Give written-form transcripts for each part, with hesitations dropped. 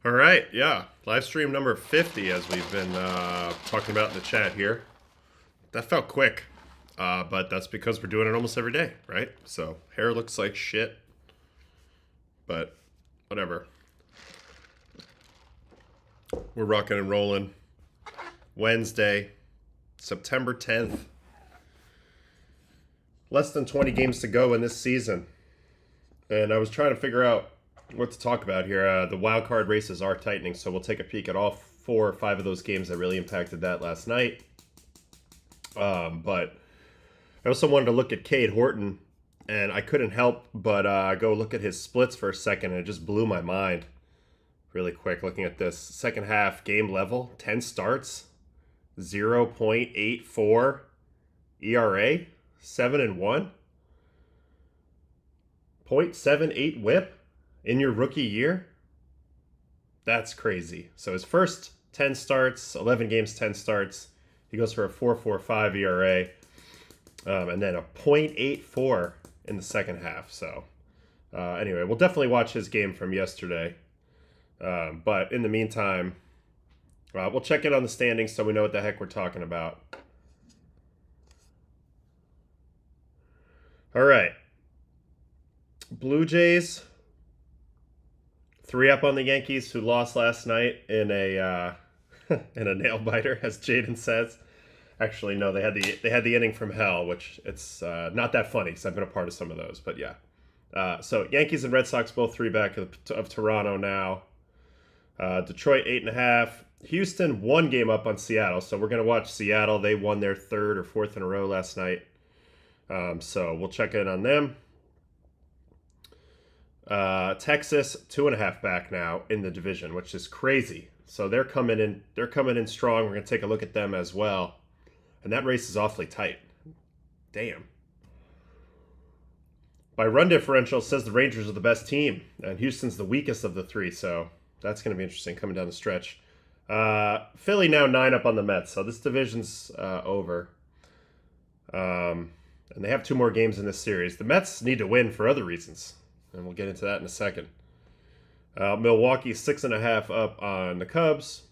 All right, yeah. Live stream number 50, as we've been talking about in the chat here. That felt quick, but that's because we're doing it almost every day, right? So, hair looks like shit, but whatever. We're rocking and rolling. Wednesday, September 10th. Less than 20 games to go in this season. And I was trying to figure out what to talk about here. The wild card races are tightening, so we'll take a peek at all 4 or 5 of those games that really impacted that last night. But I also wanted to look at Cade Horton, and I couldn't help but go look at his splits for a second, and it just blew my mind really quick looking at this. Second half game level, 10 starts, 0.84 ERA, 7-1, 0.78 whip in your rookie year. That's crazy. So his first 10 starts, 11 games, 10 starts, he goes for a 4.45 ERA. And then a 0.84 in the second half. So anyway, we'll definitely watch his game from yesterday. But in the meantime, we'll check in on the standings so we know what the heck we're talking about. All right. Blue Jays, 3 up on the Yankees, who lost last night in a in a nail biter, as Jaden says. Actually, no, they had the inning from hell, which it's not that funny because I've been a part of some of those. But yeah, so Yankees and Red Sox both 3 back of Toronto now. Detroit 8.5. Houston 1 game up on Seattle, so we're gonna watch Seattle. They won their 3rd or 4th in a row last night, so we'll check in on them. Texas 2.5 back now in the division, which is crazy. So they're coming in. They're coming in strong. We're gonna take a look at them as well. And that race is awfully tight. Damn. By run differential, it says the Rangers are the best team, and Houston's the weakest of the 3, so that's going to be interesting coming down the stretch. Philly now 9 up on the Mets, so this division's over. And they have 2 more games in this series. The Mets need to win for other reasons, and we'll get into that in a second. Milwaukee 6.5 up on the Cubs,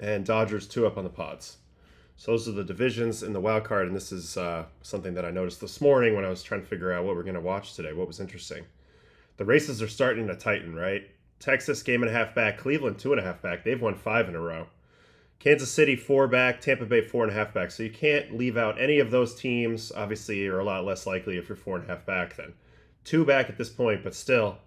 and Dodgers 2 up on the Pods. So those are the divisions in the wild card, and this is something that I noticed this morning when I was trying to figure out what we're going to watch today, what was interesting. The races are starting to tighten, right? Texas 1.5 back, Cleveland 2.5 back. They've won 5 in a row. Kansas City 4 back, Tampa Bay 4.5 back. So you can't leave out any of those teams. Obviously, you're a lot less likely if you're 4.5 back than 2 back at this point, but still,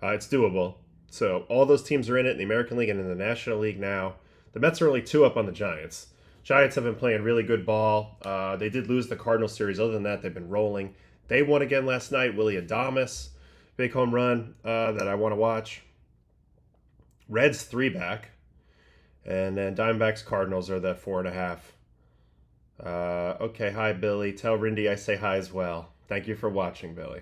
it's doable. So all those teams are in it in the American League and in the National League now. The Mets are only 2 up on the Giants. Giants have been playing really good ball. They did lose the Cardinals series. Other than that, they've been rolling. They won again last night. Willie Adames, big home run that I want to watch. Reds 3 back. And then Diamondbacks Cardinals are the 4.5. Okay, hi, Billy. Tell Rindy I say hi as well. Thank you for watching, Billy.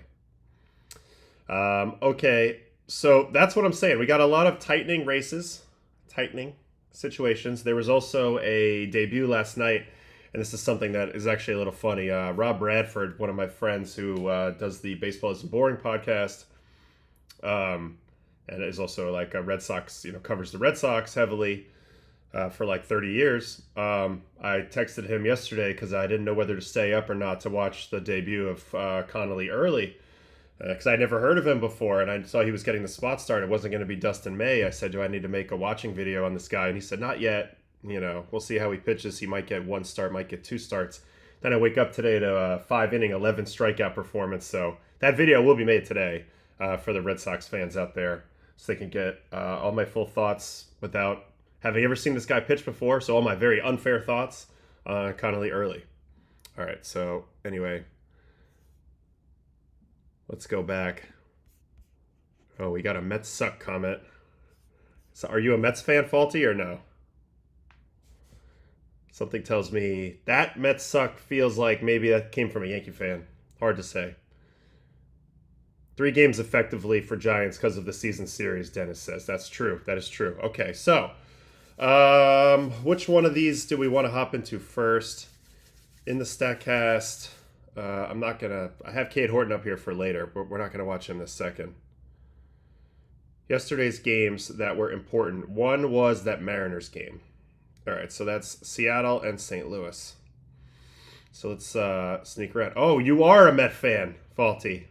Okay, so that's what I'm saying. We got a lot of tightening races. Tightening situations. There was also a debut last night, and this is something that is actually a little funny. Rob Bradford, one of my friends who does the Baseball Isn't Boring podcast, and is also like a Red Sox, covers the Red Sox heavily for like 30 years. I texted him yesterday because I didn't know whether to stay up or not to watch the debut of Connolly Early, because I never heard of him before, and I saw he was getting the spot start. It wasn't going to be Dustin May. I said, do I need to make a watching video on this guy? And he said, not yet. We'll see how he pitches. He might get 1 start, might get 2 starts. Then I wake up today to a 5-inning, 11 strikeout performance. So that video will be made today for the Red Sox fans out there, so they can get all my full thoughts without having ever seen this guy pitch before. So all my very unfair thoughts on Connolly Early. All right, so anyway, let's go back. Oh, we got a Mets suck comment. So are you a Mets fan, Faulty, or no? Something tells me that Mets suck feels like maybe that came from a Yankee fan. Hard to say. 3 games effectively for Giants because of the season series, Dennis says. That's true. That is true. Okay, so which one of these do we want to hop into first? In the StatCast, I have Cade Horton up here for later, but we're not gonna watch him this second. Yesterday's games that were important. One was that Mariners game. All right, so that's Seattle and St. Louis. So let's sneak around. Oh, you are a Met fan, Faulty.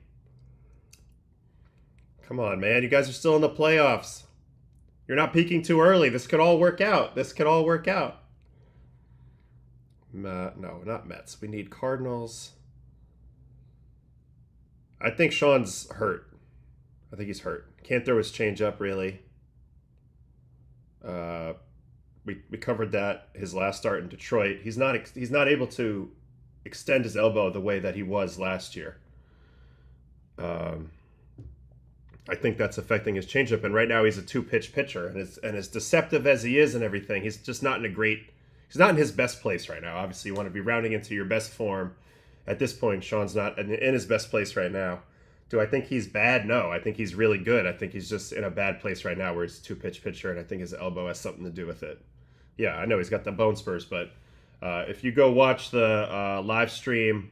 Come on, man. You guys are still in the playoffs. You're not peaking too early. This could all work out. This could all work out. No, not Mets. We need Cardinals. I think Sean's hurt. I think he's hurt. Can't throw his change up, really. We covered that his last start in Detroit. He's not able to extend his elbow the way that he was last year. I think that's affecting his changeup, and right now he's a 2-pitch pitcher, and as deceptive as he is and everything, he's just not he's not in his best place right now. Obviously, you want to be rounding into your best form. At this point, Sean's not in his best place right now. Do I think he's bad? No, I think he's really good. I think he's just in a bad place right now where he's a 2-pitch pitcher, and I think his elbow has something to do with it. Yeah, I know he's got the bone spurs, but if you go watch the live stream,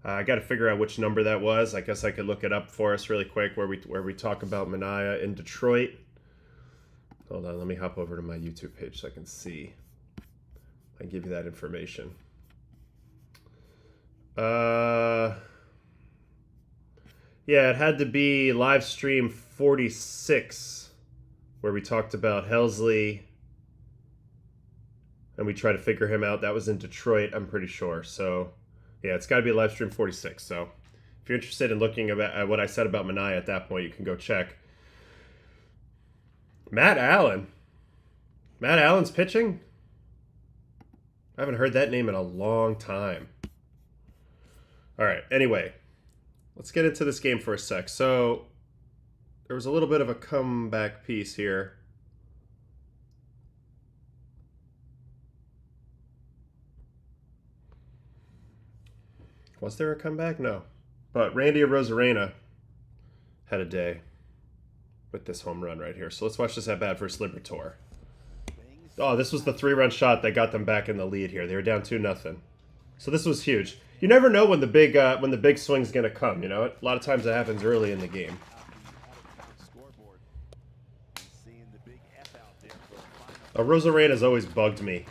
I got to figure out which number that was. I guess I could look it up for us really quick where we talk about Manaea in Detroit. Hold on, let me hop over to my YouTube page so I can see. I can give you that information. Yeah, it had to be live stream 46 where we talked about Helsley and we tried to figure him out. That was in Detroit, I'm pretty sure. So yeah, it's got to be live stream 46. So if you're interested in looking at what I said about Manaea at that point, you can go check. Matt Allen. Matt Allen's pitching? I haven't heard that name in a long time. All right, anyway, let's get into this game for a sec. So there was a little bit of a comeback piece here. Was there a comeback? No. But Randy Arozarena had a day with this home run right here. So let's watch this at bat versus Liberatore. Oh, this was the 3-run shot that got them back in the lead here. They were down 2-0. So this was huge. You never know when the big swing's gonna come. You know, a lot of times it happens early in the game. Arozarena has always bugged me.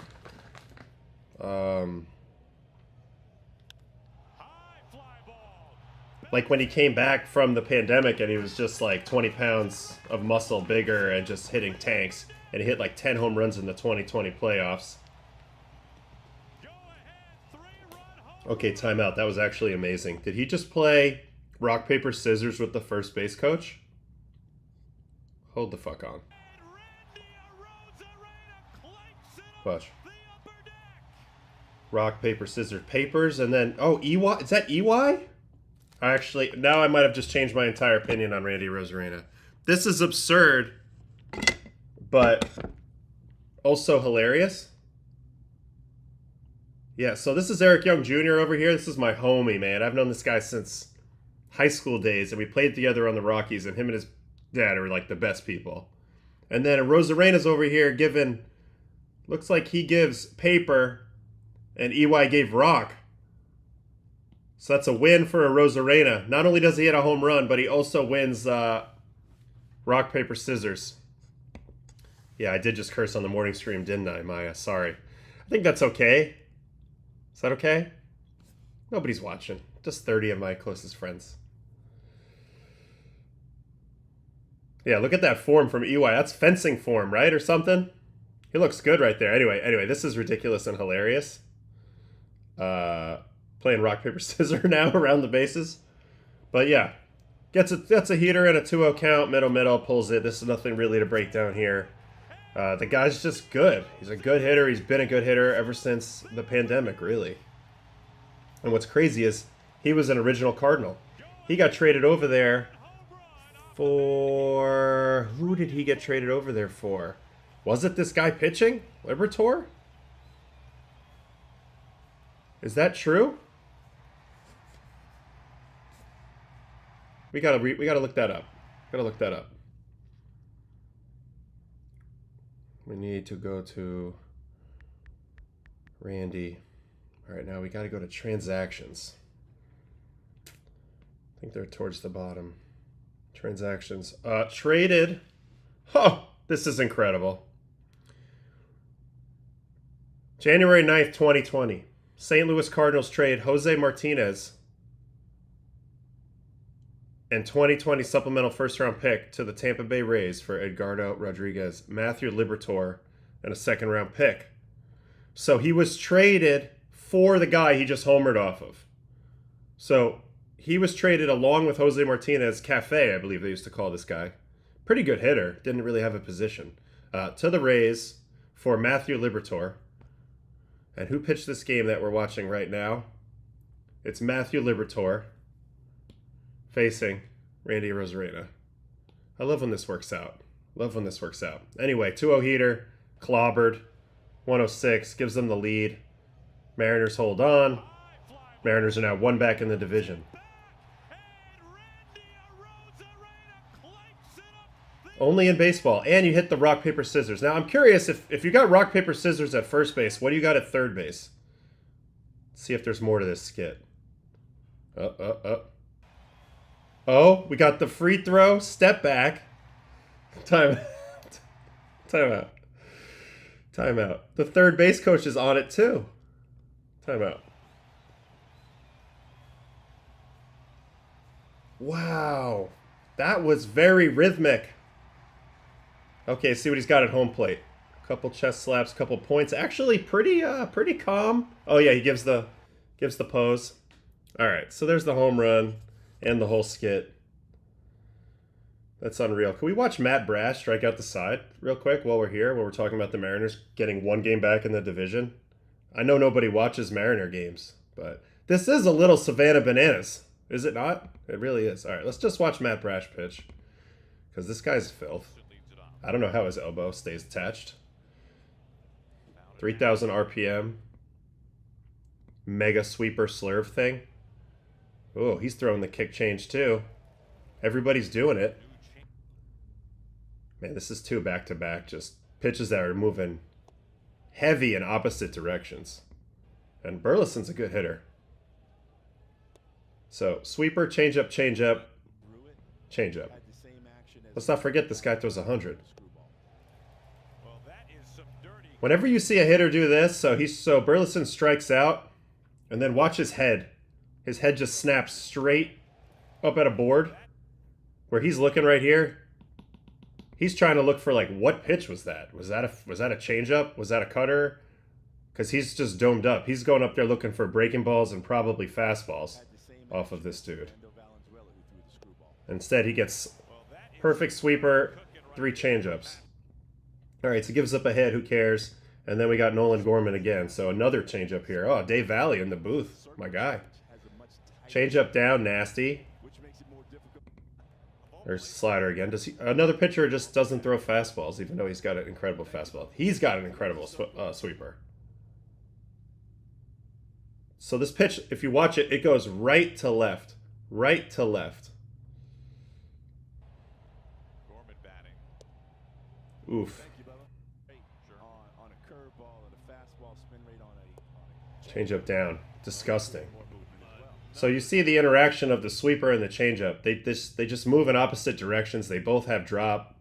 Like when he came back from the pandemic and he was just like 20 pounds of muscle bigger and just hitting tanks, and he hit like 10 home runs in the 2020 playoffs. Okay, timeout. That was actually amazing. Did he just play rock, paper, scissors with the first base coach? Hold the fuck on. Watch. Rock, paper, scissors, papers, and then... Oh, EY? Is that EY? Actually, now I might have just changed my entire opinion on Randy Arozarena. This is absurd, but also hilarious. Yeah, so this is Eric Young Jr. over here. This is my homie, man. I've known this guy since high school days, and we played together on the Rockies, and him and his dad are like the best people. And then Arozarena's over here giving... Looks like he gives paper, and EY gave rock. So that's a win for Arozarena. Not only does he hit a home run, but he also wins rock, paper, scissors. Yeah, I did just curse on the morning stream, didn't I, Maya? Sorry. I think that's okay. Is that okay? Nobody's watching. Just 30 of my closest friends. Yeah, look at that form from EY. That's fencing form, right? Or something? He looks good right there. Anyway, this is ridiculous and hilarious. Playing rock, paper, scissors now around the bases. But yeah, gets a heater and a 2-0 count. Middle, pulls it. This is nothing really to break down here. The guy's just good. He's a good hitter. He's been a good hitter ever since the pandemic, really. And what's crazy is he was an original Cardinal. He got traded over there for... Who did he get traded over there for? Was it this guy pitching? Liberatore? Is that true? We gotta look that up. Gotta look that up. We need to go to Randy. All right, now we got to go to transactions. I think they're towards the bottom. Transactions. Traded Oh, this is incredible. January 9th, 2020. St. Louis Cardinals trade Jose Martinez and 2020 supplemental first-round pick to the Tampa Bay Rays for Edgardo Rodriguez, Matthew Liberatore, and a second-round pick. So he was traded for the guy he just homered off of. So he was traded along with Jose Martinez, Cafe, I believe they used to call this guy. Pretty good hitter, didn't really have a position. To the Rays for Matthew Liberatore. And who pitched this game that we're watching right now? It's Matthew Liberatore facing Randy Arozarena. I love when this works out. Anyway, 2-0 heater, clobbered, 106, gives them the lead. Mariners hold on. Mariners are now one back in the division. Only in baseball. And you hit the rock, paper, scissors. Now, I'm curious, if you got rock, paper, scissors at first base, what do you got at third base? Let's see if there's more to this skit. Oh, we got the free throw, step back. Time out. The third base coach is on it too. Time out. Wow. That was very rhythmic. Okay, see what he's got at home plate. A couple chest slaps, couple points. Actually pretty calm. Oh yeah, he gives the pose. All right, so there's the home run and the whole skit. That's unreal. Can we watch Matt Brash strike out the side real quick while we're here, while we're talking about the Mariners getting one game back in the division? I know nobody watches Mariner games, but this is a little Savannah Bananas, is it not? It really is. All right, let's just watch Matt Brash pitch, because this guy's filth. I don't know how his elbow stays attached. 3,000 RPM. Mega sweeper slurve thing. Oh, he's throwing the kick change too. Everybody's doing it. Man, this is two back-to-back. Just pitches that are moving heavy in opposite directions. And Burleson's a good hitter. So, sweeper, change-up, change-up, change-up. Let's not forget this guy throws 100. Whenever you see a hitter do this, so Burleson strikes out, and then watch his head. His head just snaps straight up at a board where he's looking right here. He's trying to look for, like, what pitch was that? Was that a changeup? Was that a cutter? Because he's just domed up. He's going up there looking for breaking balls and probably fastballs off of this dude. Instead, he gets perfect sweeper, 3 changeups. All right, so gives up a hit. Who cares? And then we got Nolan Gorman again. So another changeup here. Oh, Dave Valley in the booth. My guy. Changeup down, nasty. There's slider again. Another pitcher just doesn't throw fastballs, even though he's got an incredible fastball. He's got an incredible sweeper. So this pitch, if you watch it, it goes right to left. Right to left. Oof. Changeup down. Disgusting. So you see the interaction of the sweeper and the changeup. They just move in opposite directions. They both have drop.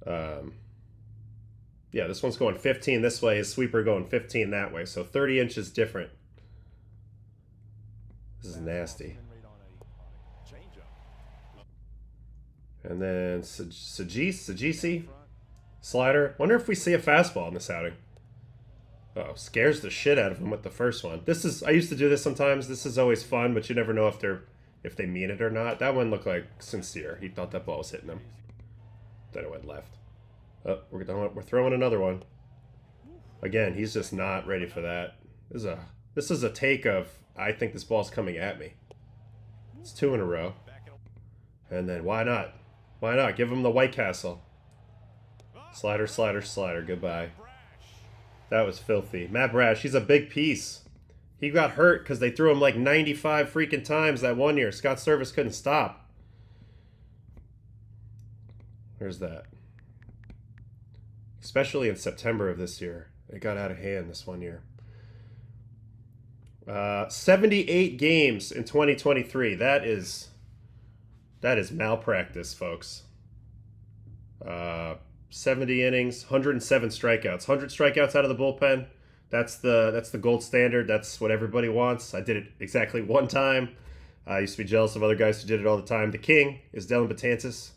Yeah, this one's going 15 this way. His sweeper going 15 that way. So 30 inches different. This is nasty. And then Sajisi. Slider. Wonder if we see a fastball in this outing. Oh, scares the shit out of him with the first one. I used to do this sometimes. This is always fun, but you never know if they mean it or not. That one looked like sincere. He thought that ball was hitting him. Then it went left. Oh, we're throwing another one. Again, he's just not ready for that. This is a take of, I think this ball's coming at me. It's 2 in a row. And then why not? Why not? Give him the White Castle. Slider, slider, slider. Goodbye. That was filthy. Matt Brash, he's a big piece. He got hurt because they threw him like 95 freaking times that one year. Scott Service couldn't stop. There's that. Especially in September of this year. It got out of hand this one year. 78 games in 2023. That is malpractice, folks. 70 innings, 107 strikeouts. 100 strikeouts out of the bullpen. That's the gold standard. That's what everybody wants. I did it exactly one time. I used to be jealous of other guys who did it all the time. The king is Dellin Betances.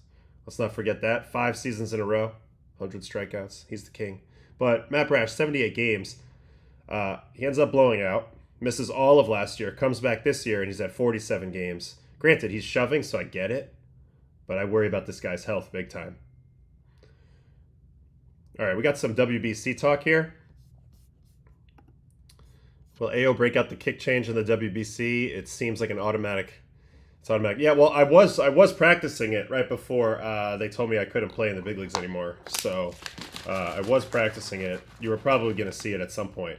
Let's not forget that. 5 seasons in a row, 100 strikeouts. He's the king. But Matt Brash, 78 games. He ends up blowing out. Misses all of last year. Comes back this year, and he's at 47 games. Granted, he's shoving, so I get it. But I worry about this guy's health big time. All right, we got some WBC talk here. Will AO break out the kick change in the WBC? It seems like an automatic. It's automatic. Yeah, well, I was practicing it right before they told me I couldn't play in the big leagues anymore. So I was practicing it. You were probably going to see it at some point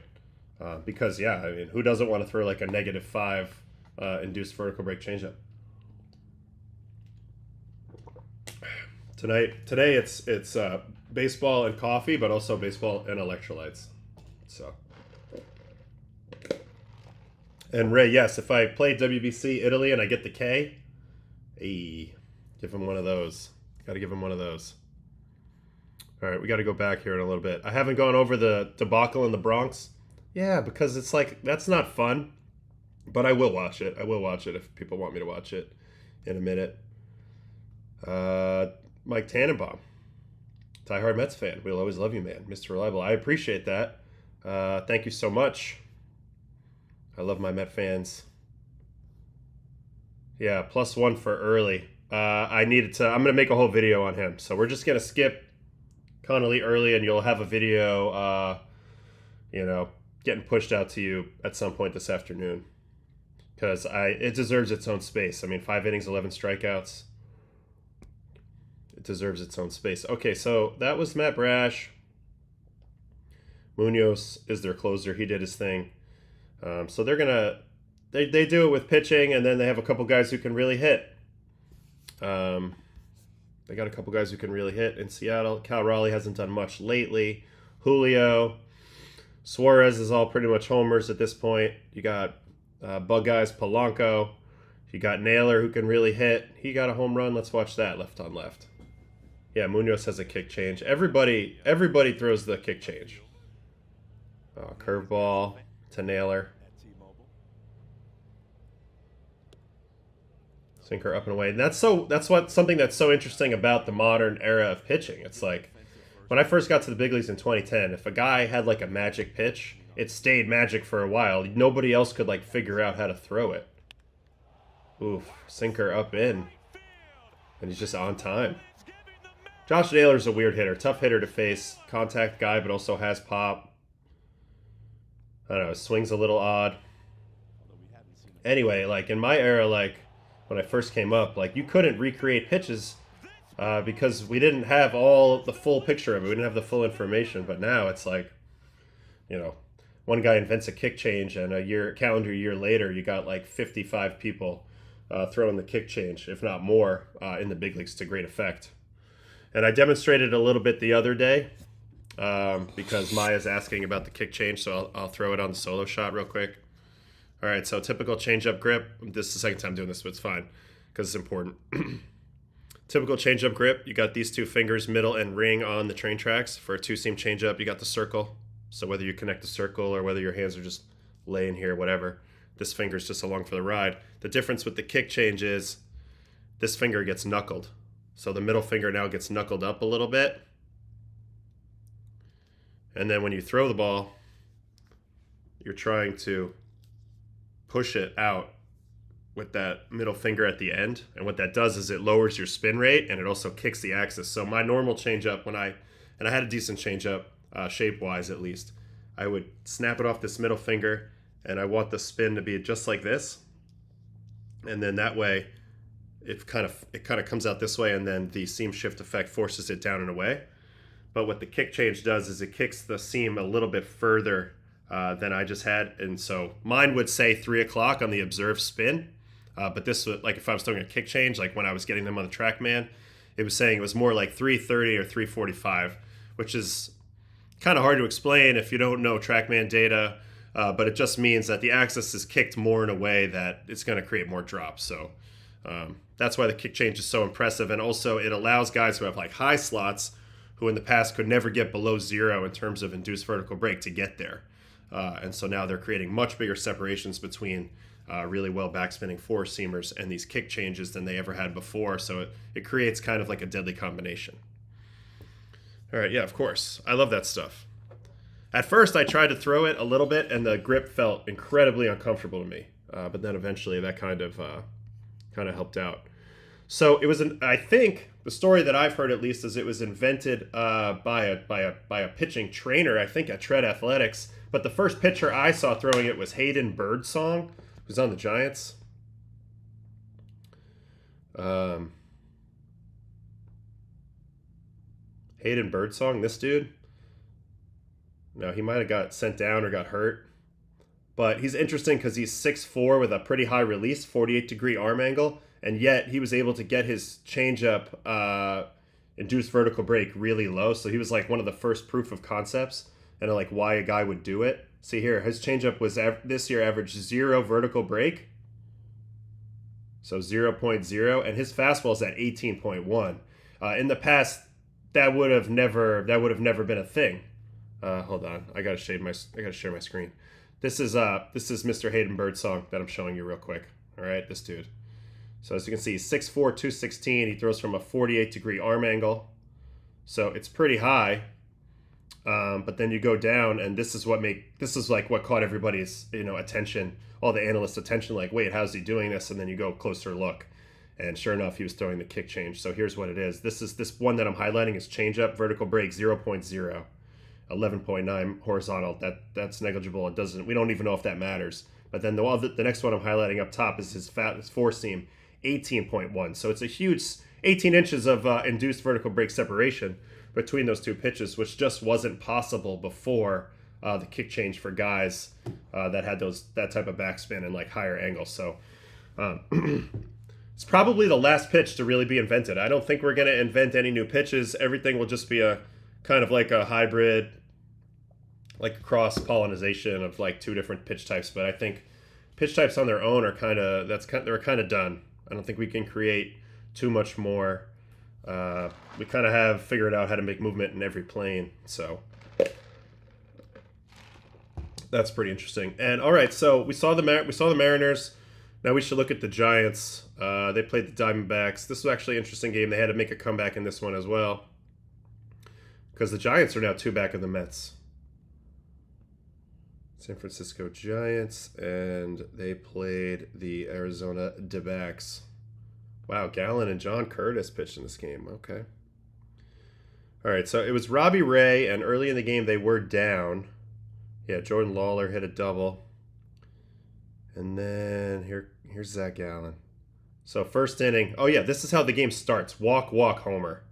because, yeah, I mean, who doesn't want to throw like a -5 induced vertical break changeup? Today it's baseball and coffee, but also baseball and electrolytes. So. And Ray, yes, if I play WBC Italy and I get the K, hey, give him one of those. Got to give him one of those. All right, we got to go back here in a little bit. I haven't gone over the debacle in the Bronx. Yeah, because it's like, that's not fun. But I will watch it. I will watch it if people want me to watch it in a minute. Mike Tannenbaum, diehard Mets fan. We'll always love you, man. Mr. Reliable. I appreciate that. Thank you so much. I love my Met fans. Yeah, +1 for early. I'm going to make a whole video on him. So we're just going to skip Connolly early, and you'll have a video, getting pushed out to you at some point this afternoon. Because it deserves its own space. I mean, 5 innings, 11 strikeouts. It deserves its own space. Okay, so that was Matt Brash. Munoz is their closer. He did his thing. So they're they do it with pitching, and then they have a couple guys who can really hit. They got a couple guys who can really hit in Seattle. Cal Raleigh hasn't done much lately. Julio, Suarez is all pretty much homers at this point. You got bug guys, Polanco. You got Naylor who can really hit. He got a home run. Let's watch that left on left. Yeah, Munoz has a kick change. Everybody throws the kick change. Curveball to Naylor. Sinker up and away. And that's something that's so interesting about the modern era of pitching. It's like when I first got to the big leagues in 2010, if a guy had like a magic pitch, it stayed magic for a while. Nobody else could like figure out how to throw it. Oof, sinker up in. And he's just on time. Josh Naylor's a weird hitter. Tough hitter to face. Contact guy, but also has pop. I don't know, swings a little odd. Anyway, like in my era, like when I first came up, like you couldn't recreate pitches because we didn't have all the full picture of it. We didn't have the full information. But now it's like, one guy invents a kick change, and calendar year later, you got like 55 people throwing the kick change, if not more, in the big leagues to great effect. And I demonstrated a little bit the other day because Maya's asking about the kick change, so I'll throw it on the solo shot real quick. All right, so typical changeup grip. This is the second time doing this, but it's fine because it's important. Typical changeup grip. You got these two fingers, middle and ring, on the train tracks. For a two-seam changeup, you got the circle. So whether you connect the circle or whether your hands are just laying here, whatever, this finger's just along for the ride. The difference with the kick change is this finger gets knuckled. So the middle finger now gets knuckled up a little bit. And then when you throw the ball, you're trying to push it out with that middle finger at the end. And what that does is it lowers your spin rate, and it also kicks the axis. So my normal changeup, and I had a decent changeup, shape-wise at least, I would snap it off this middle finger, and I want the spin to be just like this. And then that way, it kind of comes out this way, and then the seam shift effect forces it down and away. But what the kick change does is it kicks the seam a little bit further than I just had. And so mine would say 3 o'clock on the observed spin. But this would, like if I was doing a kick change, like when I was getting them on the TrackMan, it was saying it was more like 3:30 or 3:45, which is kind of hard to explain if you don't know TrackMan data. But it just means that the axis is kicked more in a way that it's going to create more drops. So That's why the kick change is so impressive, and also it allows guys who have like high slots, who in the past could never get below 0 in terms of induced vertical break, to get there. And so now they're creating much bigger separations between really well backspinning four-seamers and these kick changes than they ever had before. So it creates kind of like a deadly combination. All right, yeah, of course. I love that stuff. At first, I tried to throw it a little bit, and the grip felt incredibly uncomfortable to me. But then eventually that kind of helped out. So it was I think the story that I've heard, at least, is it was invented by a pitching trainer, I think at Tread Athletics. But the first pitcher I saw throwing it was Hayden Birdsong, who's on the Giants. Hayden Birdsong, this dude. No, he might have got sent down or got hurt. But he's interesting because he's 6'4" with a pretty high release, 48-degree arm angle, and yet he was able to get his changeup induced vertical break really low. So he was like one of the first proof of concepts and like why a guy would do it. See here, his changeup was this year averaged 0 vertical break, so 0.0, and his fastball's at 18.1. In the past, that would have never been a thing. Hold on, I gotta share my screen. This is Mr. Hayden Birdsong that I'm showing you real quick. All right, this dude. So as you can see, he's 6'4", 216. He throws from a 48-degree arm angle, so it's pretty high. But then you go down, and this is like what caught everybody's attention, all the analysts' attention. Like, wait, how's he doing this? And then you go closer look, and sure enough, he was throwing the kick change. So here's what it is. This one that I'm highlighting is changeup, vertical break 0.0, 11.9 horizontal. That's negligible. We don't even know if that matters. But then the next one I'm highlighting up top is his four seam, 18.1. So it's a huge 18 inches of induced vertical break separation between those two pitches, which just wasn't possible before the kick change for guys that had that type of backspin and like higher angles. So it's probably the last pitch to really be invented. I don't think we're going to invent any new pitches. Everything will just be a kind of like a hybrid, like a cross pollination of like two different pitch types. But I think pitch types on their own are they're kind of done. I don't think we can create too much more. We kind of have figured out how to make movement in every plane, so that's pretty interesting. And all right, so we saw the Mariners. Now we should look at the Giants. They played the Diamondbacks. This was actually an interesting game. They had to make a comeback in this one as well, because the Giants are now 2 back of the Mets. San Francisco Giants, and they played the Arizona D-backs. Wow, Gallen and John Curtis pitched in this game. Okay. All right, so it was Robbie Ray, and early in the game they were down. Yeah, Jordan Lawler hit a double. And then here's Zach Gallen. So first inning. Oh yeah, this is how the game starts. Walk, homer.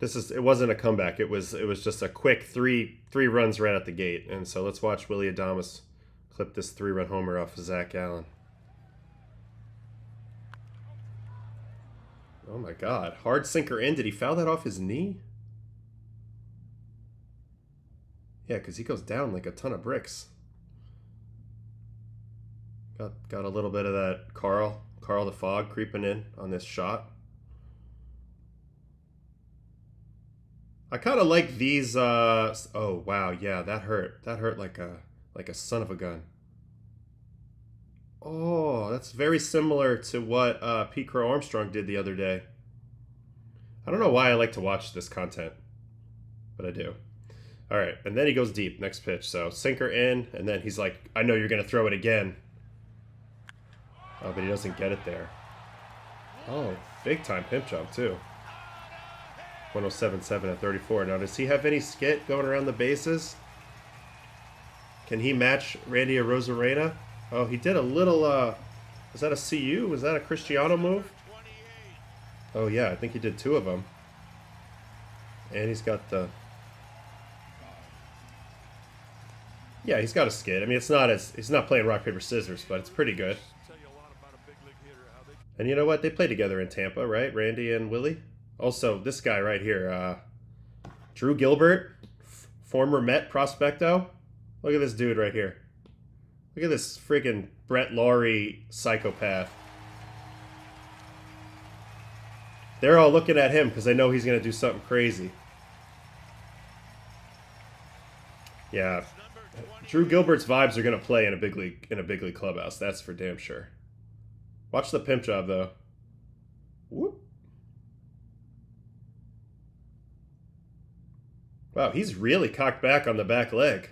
It wasn't a comeback. It was just a quick three runs right at the gate. And so let's watch Willie Adames clip this 3-run homer off of Zach Gallen. Oh my God. Hard sinker in. Did he foul that off his knee? Yeah, because he goes down like a ton of bricks. Got a little bit of that Carl the Fog creeping in on this shot. I kind of like these. Oh wow, yeah, that hurt. That hurt like a son of a gun. Oh, that's very similar to what Pete Crow Armstrong did the other day. I don't know why I like to watch this content, but I do. All right, and then he goes deep, next pitch. So sinker in, and then he's like, I know you're going to throw it again. Oh, but he doesn't get it there. Oh, big time pimp job, too. 107.7 at 34. Now, does he have any skit going around the bases? Can he match Randy Arozarena? Oh, he did a little, was that a CU? Was that a Cristiano move? Oh, yeah, I think he did 2 of them. And he's got the... Yeah, he's got a skid. I mean, he's not playing rock, paper, scissors, but it's pretty good. And you know what? They play together in Tampa, right? Randy and Willie. Also, this guy right here, Drew Gilbert, former Met prospecto. Look at this dude right here. Look at this friggin' Brett Laurie psychopath. They're all looking at him because they know he's going to do something crazy. Yeah, Drew Gilbert's vibes are going to play in a big league clubhouse. That's for damn sure. Watch the pimp job though. Whoop. Wow, he's really cocked back on the back leg.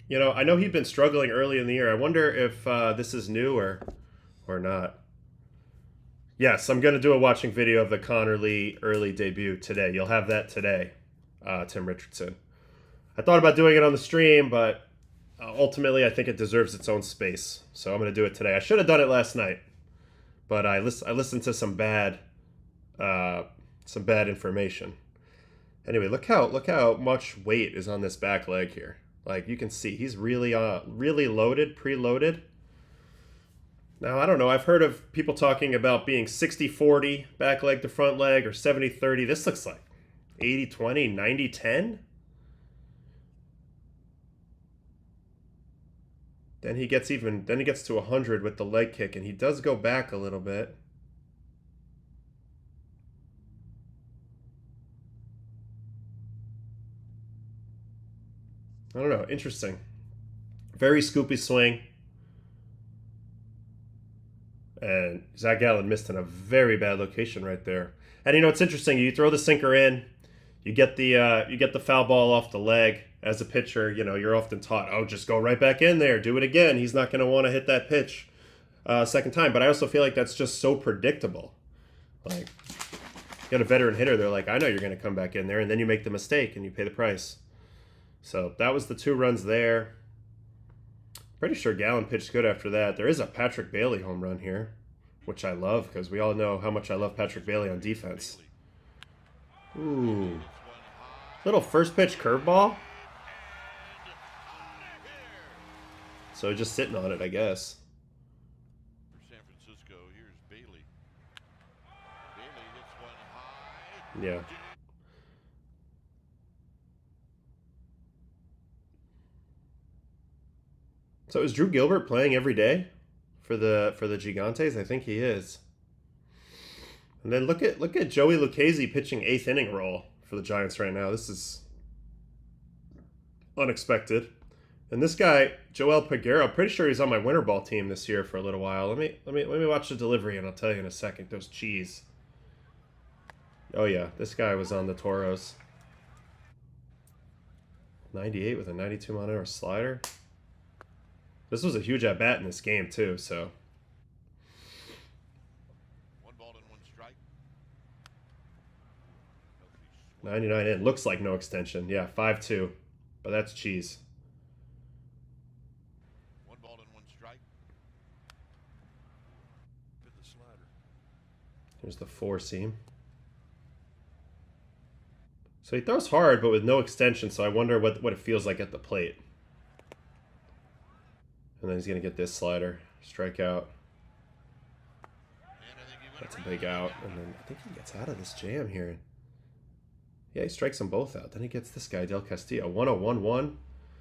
You know, I know he'd been struggling early in the year. I wonder if this is new or not. Yes, I'm going to do a watching video of the Connor Lee early debut today. You'll have that today, Tim Richardson. I thought about doing it on the stream, but ultimately I think it deserves its own space. So I'm going to do it today. I should have done it last night, but I listened to some bad information. Anyway, look how much weight is on this back leg here. Like you can see, he's really loaded, preloaded. Now, I don't know. I've heard of people talking about being 60-40 back leg to front leg or 70-30. This looks like 80-20, 90-10. Then he gets to 100 with the leg kick, and he does go back a little bit. I don't know. Interesting. Very scoopy swing. And Zach Gallen missed in a very bad location right there. And you know, it's interesting. You throw the sinker in, you get the foul ball off the leg. As a pitcher, you know, you're often taught, oh, just go right back in there, do it again. He's not going to want to hit that pitch second time. But I also feel like that's just so predictable. Like, you got a veteran hitter, they're like, I know you're going to come back in there, and then you make the mistake and you pay the price. So that was the 2 runs there. Pretty sure Gallen pitched good after that. There is a Patrick Bailey home run here, which I love because we all know how much I love Patrick Bailey on defense. Ooh. Little first pitch curveball. So just sitting on it, I guess. For San Francisco, here's Bailey. Bailey hits one high. Yeah. So is Drew Gilbert playing every day for the Gigantes? I think he is. And then look at Joey Lucchesi pitching 8th inning role for the Giants right now. This is unexpected. And this guy, Joel Peguero, I'm pretty sure he's on my winter ball team this year for a little while. Let me watch the delivery and I'll tell you in a second. Those cheese. Oh yeah, this guy was on the Toros. 98 with a 92 mile an hour slider. This was a huge at bat in this game too, so 1 ball and 1 strike. 99 in. Looks like no extension. Yeah, 5-2. But that's cheese. 1 ball and 1 strike. With the slider. Here's the 4 seam. So he throws hard, but with no extension, so I wonder what it feels like at the plate. And then he's going to get this slider. Strikeout. That's a big out. And then I think he gets out of this jam here. Yeah, he strikes them both out. Then he gets this guy, Del Castillo. 1-0-1-1.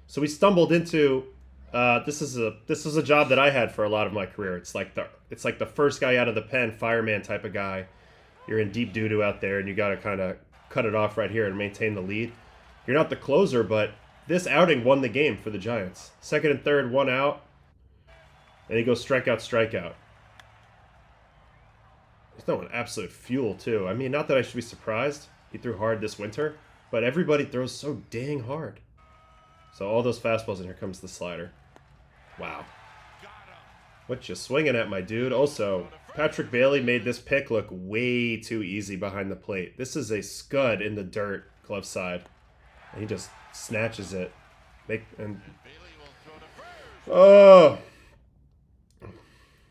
So we stumbled into... this is a job that I had for a lot of my career. It's like the first guy out of the pen, fireman type of guy. You're in deep doo-doo out there, and you got to kind of cut it off right here and maintain the lead. You're not the closer, but this outing won the game for the Giants. Second and third, 1 out. And he goes strikeout, strikeout. He's throwing absolute fuel, too. I mean, not that I should be surprised. He threw hard this winter, but everybody throws so dang hard. So all those fastballs, and here comes the slider. Wow. What you swinging at, my dude? Also, Patrick Bailey made this pick look way too easy behind the plate. This is a scud in the dirt, glove side. And he just snatches it. Oh!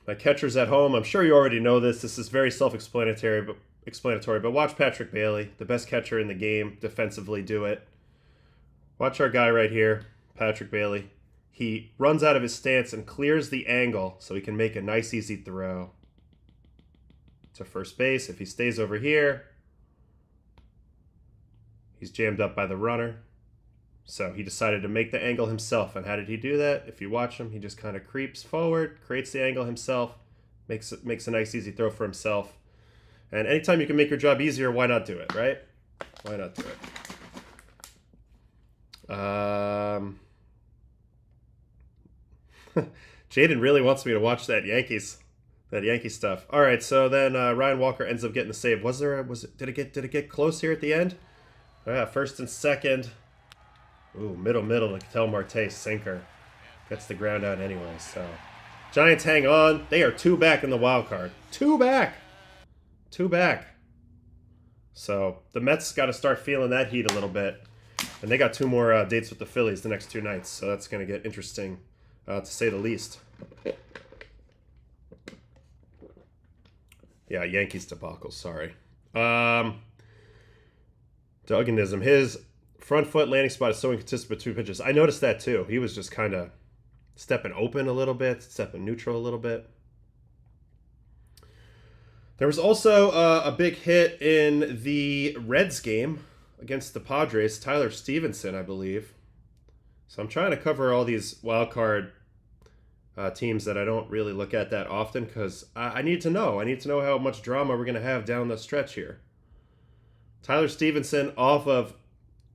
My catcher's at home. I'm sure you already know this. This is very self-explanatory, but watch Patrick Bailey, the best catcher in the game, defensively do it. Watch our guy right here, Patrick Bailey. He runs out of his stance and clears the angle so he can make a nice, easy throw to first base. If he stays over here, he's jammed up by the runner. So he decided to make the angle himself. And how did he do that? If you watch him, he just kind of creeps forward, creates the angle himself, makes a nice, easy throw for himself. And anytime you can make your job easier, why not do it, right? Why not do it? Jaden really wants me to watch that Yankee stuff. All right, so then Ryan Walker ends up getting the save. Did it get close here at the end? Oh, yeah, first and second. Ooh, middle to Ketel Marte, sinker. Gets the ground out anyway, so. Giants hang on. They are 2 back in the wild card. 2 back. 2 back. So the Mets got to start feeling that heat a little bit. And they got 2 more dates with the Phillies the next 2 nights. So that's going to get interesting, to say the least. Yeah, Yankees debacle, sorry. Dugganism. His front foot landing spot is so inconsistent with 2 pitches. I noticed that too. He was just kind of stepping open a little bit, stepping neutral a little bit. There was also a big hit in the Reds game against the Padres. Tyler Stevenson, I believe. So I'm trying to cover all these wild card teams that I don't really look at that often because I need to know. I need to know how much drama we're going to have down the stretch here. Tyler Stevenson off of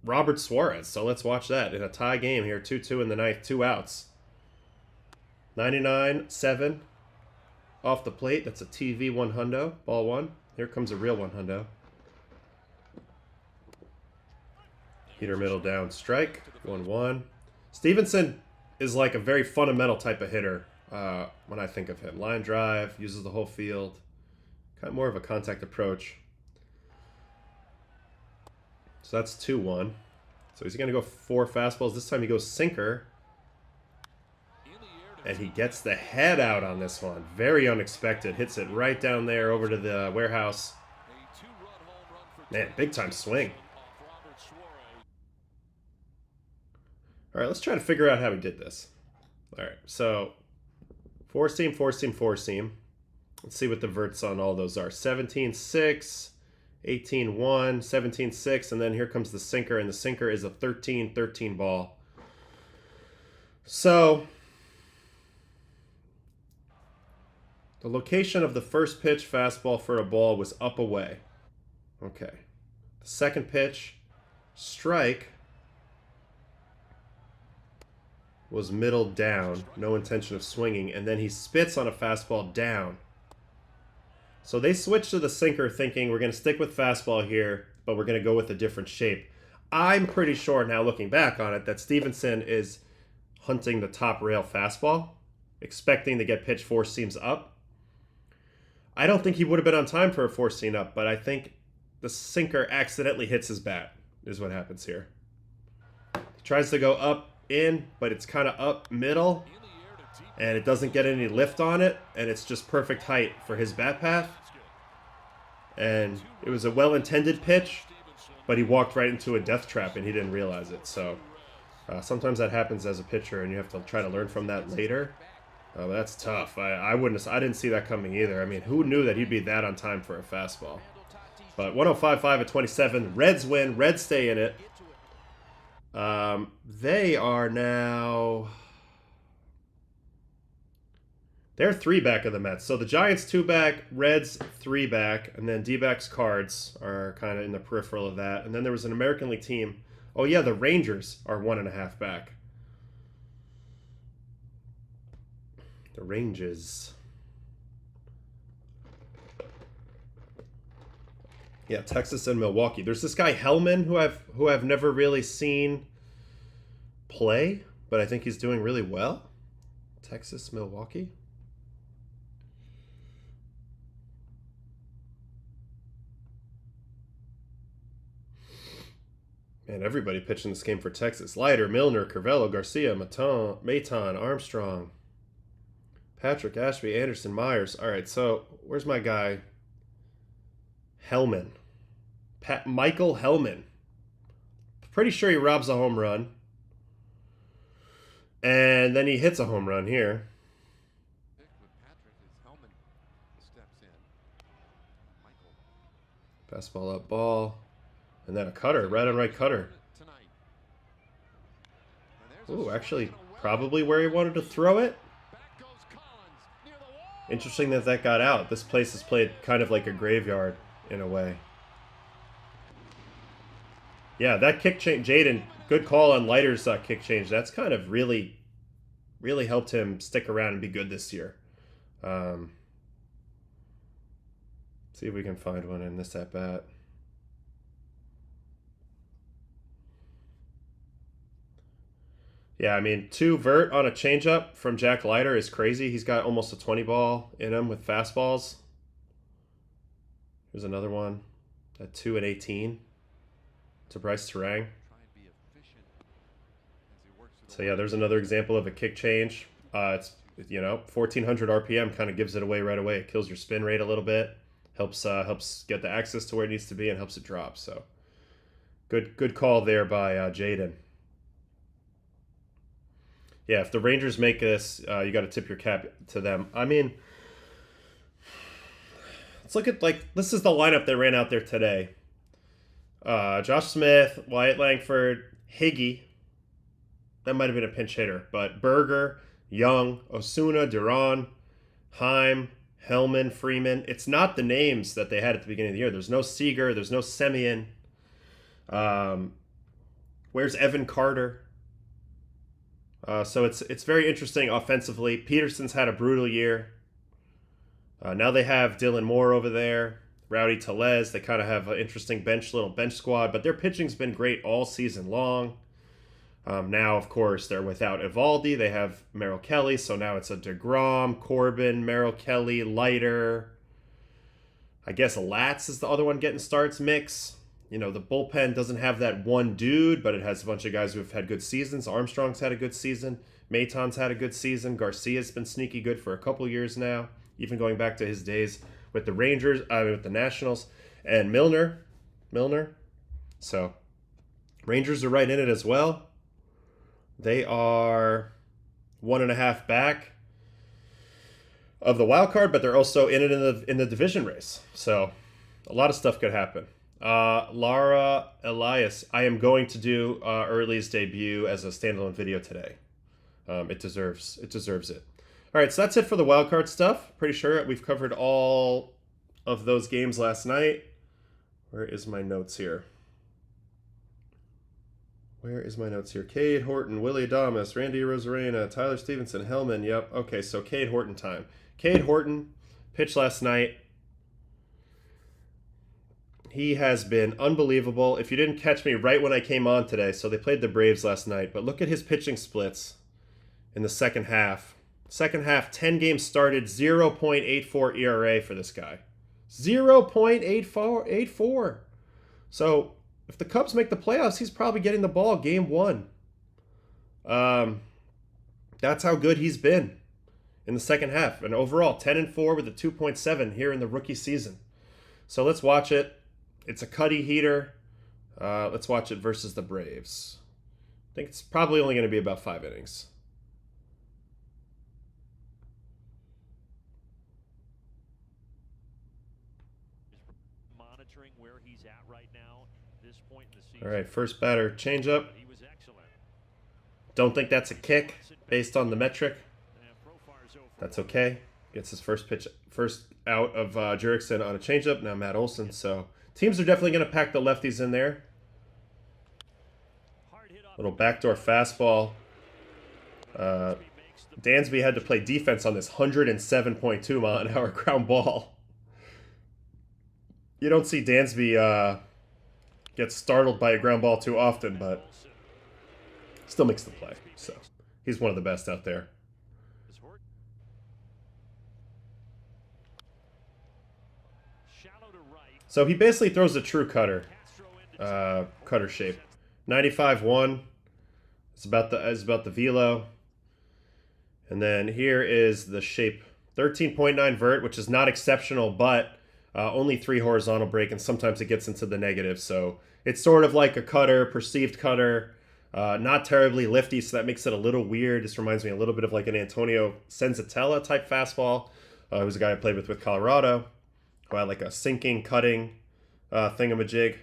Robert Suarez. So let's watch that in a tie game here. 2-2 in the ninth, 2 outs. 99-7 off the plate. That's a TV 100. Ball 1. Here comes a real 100. Heater middle down. Strike. 1-1. Stevenson is like a very fundamental type of hitter when I think of him. Line drive. Uses the whole field. Kind of more of a contact approach. So that's 2-1. So he's going to go 4 fastballs. This time he goes sinker. And he gets the head out on this one. Very unexpected. Hits it right down there over to the warehouse. Man, big time swing. All right, let's try to figure out how he did this. All right, so 4-seam, 4-seam, 4-seam. Let's see what the verts on all those are. 17-6, 18-1, 17-6, and then here comes the sinker, and the sinker is a 13-13 ball. So the location of the first pitch fastball for a ball was up away. Okay. The second pitch, strike, was middle down. No intention of swinging. And then he spits on a fastball down. So they switched to the sinker thinking we're going to stick with fastball here, but we're going to go with a different shape. I'm pretty sure now looking back on it that Stevenson is hunting the top rail fastball, expecting to get pitched 4 seams up. I don't think he would have been on time for a 4-seam up, but I think the sinker accidentally hits his bat, is what happens here. He tries to go up, in, but it's kind of up middle, and it doesn't get any lift on it, and it's just perfect height for his bat path. And it was a well-intended pitch, but he walked right into a death trap, and he didn't realize it. So sometimes that happens as a pitcher, and you have to try to learn from that later. That's tough. I didn't see that coming either. I mean, who knew that he'd be that on time for a fastball? But 105.5 at 27. Reds win. Reds stay in it. They are now... They're 3 back of the Mets. So the Giants 2 back, Reds 3 back, and then D-backs Cards are kind of in the peripheral of that. And then there was an American League team. Oh yeah, the Rangers are 1.5 back. The Rangers. Yeah, Texas and Milwaukee. There's this guy Hellman who I've never really seen play, but I think he's doing really well. Texas, Milwaukee. Man, everybody pitching this game for Texas. Leiter, Milner, Curvelo, Garcia, Maton, Armstrong, Patrick, Ashby, Anderson, Myers. All right, so where's my guy? Hellman. Michael Hellman. Pretty sure he robs a home run. And then he hits a home run here. Fastball up, ball. And then a cutter, right on right cutter. Ooh, actually, probably where he wanted to throw it. Interesting that got out. This place is played kind of like a graveyard. in a way. Yeah, that kick change, Jaden, good call on Leiter's kick change. That's kind of really helped him stick around and be good this year. See if we can find one in this at bat. Yeah, I mean, 2 vert on a changeup from Jack Leiter is crazy. He's got almost a 20 ball in him with fastballs. Here's another one at 2 and 18 to Bryce Terang. So yeah, there's another example of a kick change. It's 1400 RPM kind of gives it away right away. It kills your spin rate a little bit, helps get the access to where it needs to be, and helps it drop. So good call there by Jaden. Yeah, if the Rangers make this, you got to tip your cap to them. I mean, let's look at, this is the lineup they ran out there today. Josh Smith, Wyatt Langford, Higgy. That might have been a pinch hitter. But Berger, Young, Osuna, Duran, Heim, Hellman, Freeman. It's not the names that they had at the beginning of the year. There's no Seager. There's no Semien. Where's Evan Carter? So it's very interesting offensively. Peterson's had a brutal year. Now they have Dylan Moore over there, Rowdy Tellez. They kind of have an interesting little bench squad, but their pitching's been great all season long. Now, of course, they're without Evaldi. They have Merrill Kelly, so now it's a DeGrom, Corbin, Merrill Kelly, Leiter. I guess Latz is the other one getting starts mix. The bullpen doesn't have that one dude, but it has a bunch of guys who have had good seasons. Armstrong's had a good season. Maton's had a good season. Garcia's been sneaky good for a couple years now, even going back to his days with the Rangers, with the Nationals. And Milner. So, Rangers are right in it as well. They are 1.5 back of the wild card, but they're also in it in the division race. So, a lot of stuff could happen. Lara Elias, I am going to do Early's debut as a standalone video today. It deserves it. All right, so that's it for the wildcard stuff. Pretty sure we've covered all of those games last night. Where is my notes here? Cade Horton, Willie Adames, Randy Rosarena, Tyler Stevenson, Hellman. Yep. Okay, so Cade Horton time. Cade Horton pitched last night. He has been unbelievable. If you didn't catch me right when I came on today, so they played the Braves last night, but look at his pitching splits in the second half. 10 games started, 0.84 ERA for this guy. 0.84. So if the Cubs make the playoffs, he's probably getting the ball game 1. That's how good he's been in the second half. And overall, 10-4 with a 2.7 here in the rookie season. So let's watch it. It's a cutty heater. Let's watch it versus the Braves. I think it's probably only going to be about 5 innings. Monitoring where he's at right now, this point in the season. All right, first batter, changeup. Don't think that's a kick based on the metric. That's okay. Gets his first out of Jurickson on a changeup. Now Matt Olson. So teams are definitely going to pack the lefties in there. Little backdoor fastball. Dansby had to play defense on this 107.2 mile an hour ground ball. You don't see Dansby get startled by a ground ball too often, but still makes the play. So he's one of the best out there. So he basically throws a true cutter shape. 95-1 is about the velo. And then here is the shape. 13.9 vert, which is not exceptional, but only 3 horizontal break, and sometimes it gets into the negative. So it's sort of like a cutter, perceived cutter, not terribly lifty, so that makes it a little weird. This reminds me a little bit of like an Antonio Senzatella type fastball. Who's a guy I played with Colorado, who had like a sinking, cutting thingamajig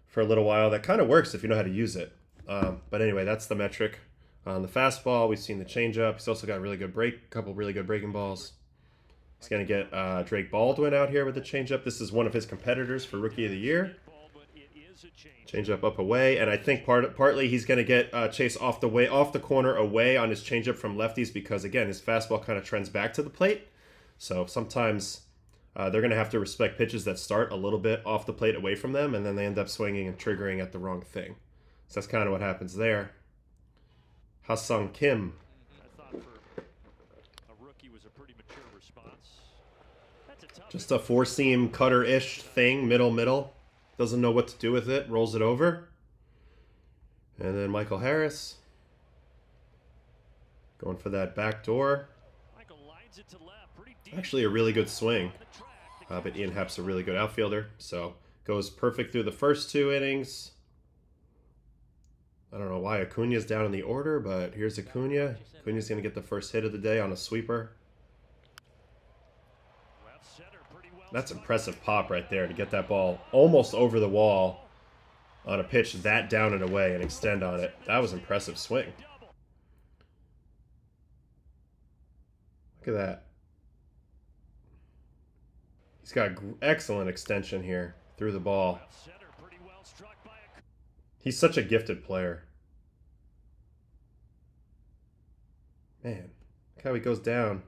for a little while. That kind of works if you know how to use it. But anyway, that's the metric on the fastball. We've seen the changeup. He's also got a really good couple really good breaking balls. He's going to get Drake Baldwin out here with the changeup. This is one of his competitors for Rookie of the Year. Changeup up away, and I think partly he's going to get Chase off the corner away on his changeup from lefties because, again, his fastball kind of trends back to the plate. So sometimes they're going to have to respect pitches that start a little bit off the plate away from them, and then they end up swinging and triggering at the wrong thing. So that's kind of what happens there. Ha-Sung Kim. I thought for a rookie was a pretty mature response. That's a tough Just a four-seam cutter-ish thing, middle. Doesn't know what to do with it. Rolls it over. And then Michael Harris. Going for that back door. Michael lines it to left, pretty deep. Actually a really good swing. But Ian Happ's a really good outfielder. So goes perfect through the first 2 innings. I don't know why Acuna's down in the order, but here's Acuna. Acuna's going to get the first hit of the day on a sweeper. That's impressive pop right there to get that ball almost over the wall on a pitch that down and away and extend on it. That was impressive swing. Look at that. He's got excellent extension here through the ball. He's such a gifted player. Man, look how he goes down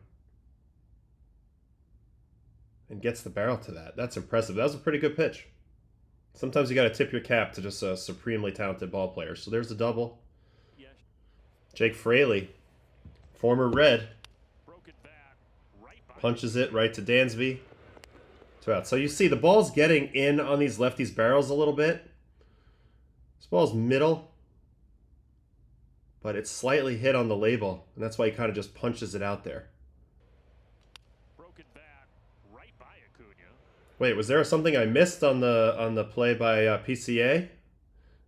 and gets the barrel to that. That's impressive. That was a pretty good pitch. Sometimes you got to tip your cap to just a supremely talented ball player. So there's a double. Jake Fraley, former Red, punches it right to Dansby. 2 out. So you see the ball's getting in on these lefties' barrels a little bit. This ball's middle, but it's slightly hit on the label, and that's why he kind of just punches it out there. Wait, was there something I missed on the play by PCA?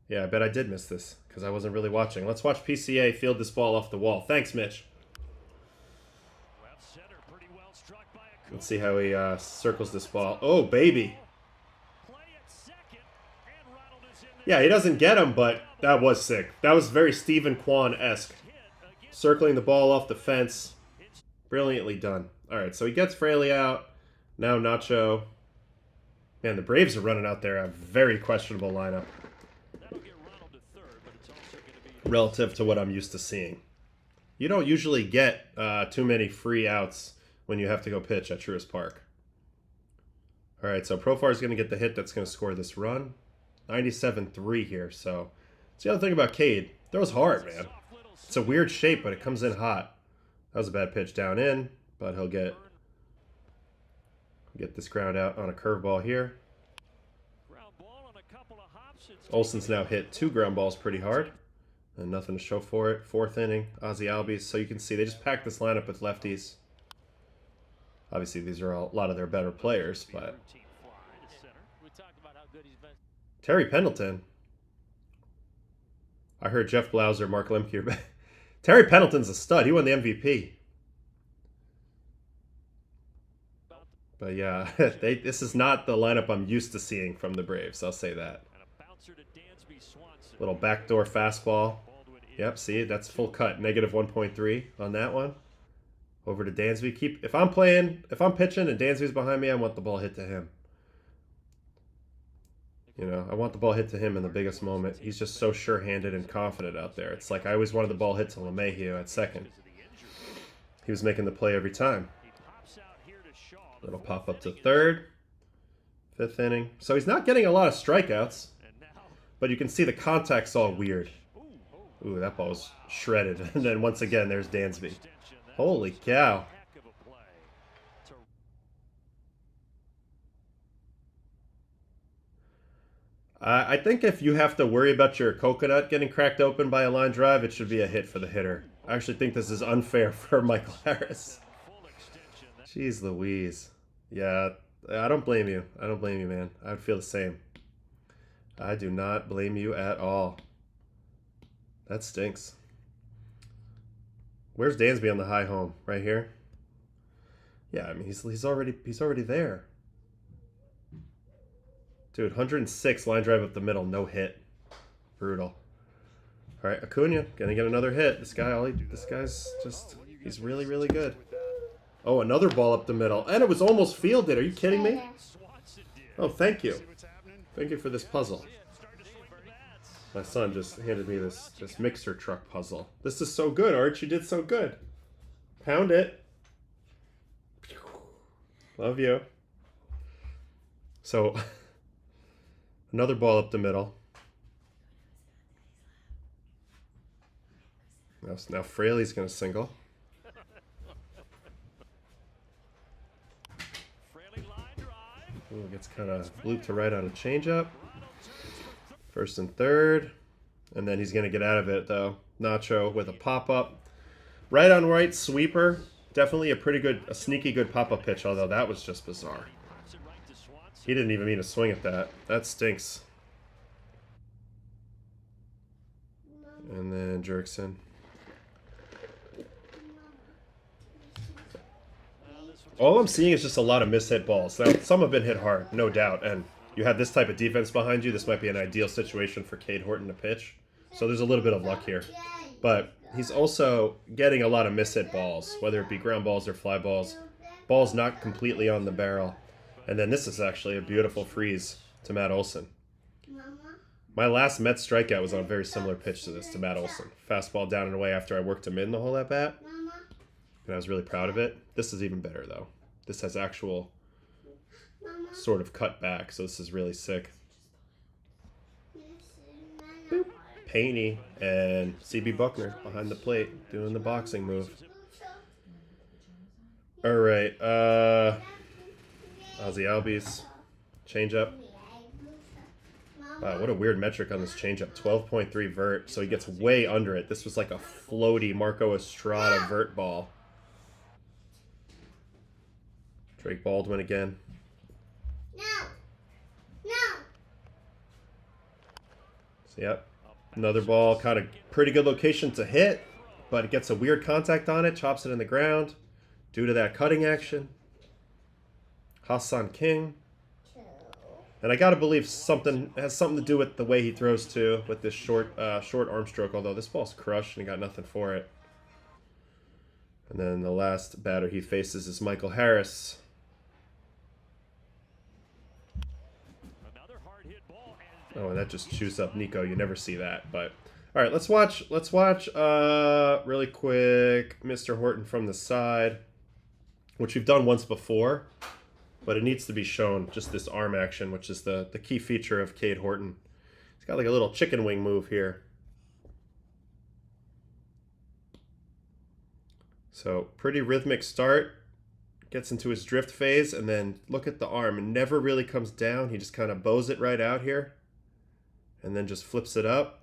Yeah, I bet I did miss this because I wasn't really watching. Let's watch PCA field this ball off the wall. Thanks, Mitch. Let's see how he circles this ball. Oh, baby. Yeah, he doesn't get him, but that was sick. That was very Stephen Kwan-esque. Circling the ball off the fence. Brilliantly done. All right, so he gets Fraley out. Now Nacho. Man, the Braves are running out there a very questionable lineup relative to what I'm used to seeing. You don't usually get too many free outs when you have to go pitch at Truist Park. All right, so Profar is going to get the hit that's going to score this run. 97-3 here, so that's the other thing about Cade. Throws hard, man. It's a weird shape, but it comes in hot. That was a bad pitch down in, but he'll get this ground out on a curveball here. Olsen's now hit 2 ground balls pretty hard, and nothing to show for it. 4th inning, Ozzy Albies. So you can see they just packed this lineup with lefties. Obviously, these are a lot of their better players, but Terry Pendleton. I heard Jeff Blauser, Mark Lemke. Terry Pendleton's a stud. He won the MVP. But yeah, this is not the lineup I'm used to seeing from the Braves. I'll say that. Little backdoor fastball. Yep, see, that's full cut. Negative 1.3 on that one. Over to Dansby. If I'm pitching and Dansby's behind me, I want the ball hit to him. You know, I want the ball hit to him in the biggest moment. He's just so sure-handed and confident out there. It's like I always wanted the ball hit to LeMahieu at second. He was making the play every time. Little pop up to third. 5th inning. So he's not getting a lot of strikeouts, but you can see the contact's all weird. Ooh, that ball was shredded. And then once again, there's Dansby. Holy cow. I think if you have to worry about your coconut getting cracked open by a line drive, it should be a hit for the hitter. I actually think this is unfair for Michael Harris. Jeez Louise. Yeah, I don't blame you. I don't blame you, man. I would feel the same. I do not blame you at all. That stinks. Where's Dansby on the high home? Right here? Yeah, I mean he's already there. Dude, 106 line drive up the middle, no hit. Brutal. All right, Acuna gonna get another hit. This guy's just he's really, really good. Oh, another ball up the middle. And it was almost fielded. Are you kidding me? Oh, thank you. Thank you for this puzzle. My son just handed me this mixer truck puzzle. This is so good, Arch. You did so good. Pound it. Love you. So, another ball up the middle. Now Fraley's going to single. Ooh, gets kind of looped to right on a changeup. First and third. And then he's going to get out of it, though. Nacho with a pop-up. Right on right, sweeper. Definitely a sneaky good pop-up pitch, although that was just bizarre. He didn't even mean to swing at that. That stinks. And then Jerkson. All I'm seeing is just a lot of mishit balls. Now, some have been hit hard, no doubt, and you have this type of defense behind you, this might be an ideal situation for Cade Horton to pitch. So there's a little bit of luck here. But he's also getting a lot of mishit balls, whether it be ground balls or fly balls. Balls not completely on the barrel. And then this is actually a beautiful freeze to Matt Olson. My last Mets strikeout was on a very similar pitch to this, to Matt Olson. Fastball down and away after I worked him in the whole at bat. And I was really proud of it. This is even better, though. This has actual sort of cut back, so this is really sick. Boop. Painey and C.B. Buckner behind the plate doing the boxing move. All right. Ozzy Albies. Changeup. Wow, what a weird metric on this changeup. 12.3 vert, so he gets way under it. This was like a floaty Marco Estrada vert ball. Drake Baldwin again. No. So, yep. Another ball, kind of pretty good location to hit, but it gets a weird contact on it, chops it in the ground due to that cutting action. Hassan King. And I gotta believe something has something to do with the way he throws too, with this short arm stroke, although this ball's crushed and he got nothing for it. And then the last batter he faces is Michael Harris. Oh, and that just chews up Nico. You never see that. But all right, let's watch really quick Mr. Horton from the side, which we've done once before, but it needs to be shown, just this arm action, which is the key feature of Cade Horton. He's got like a little chicken wing move here. So pretty rhythmic start. Gets into his drift phase, and then look at the arm. It never really comes down. He just kind of bows it right out here, and then just flips it up.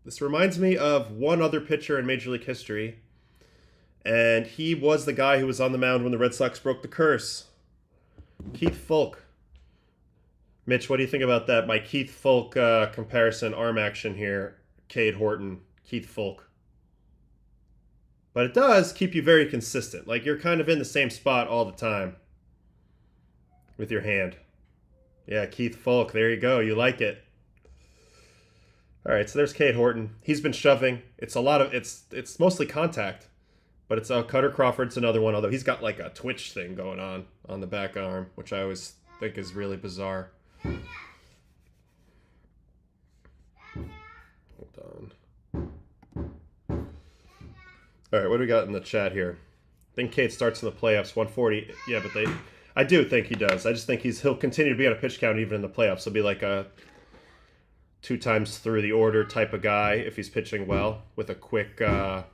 This reminds me of one other pitcher in Major League history, and he was the guy who was on the mound when the Red Sox broke the curse. Keith Fulk. Mitch, what do you think about that? My Keith Fulk comparison arm action here. Cade Horton, Keith Fulk. But it does keep you very consistent. Like, you're kind of in the same spot all the time with your hand. Yeah, Keith Fulk. There you go. You like it. All right, so there's Cade Horton. He's been shoving. It's mostly contact. But it's Cutter Crawford's another one, although he's got like a twitch thing going on the back arm, which I always think is really bizarre. Hold on. All right, what do we got in the chat here? I think Cade starts in the playoffs, 140. Yeah, but I do think he does. I just think he'll continue to be on a pitch count even in the playoffs. He'll be like a 2 times through the order type of guy if he's pitching well with a quick hook.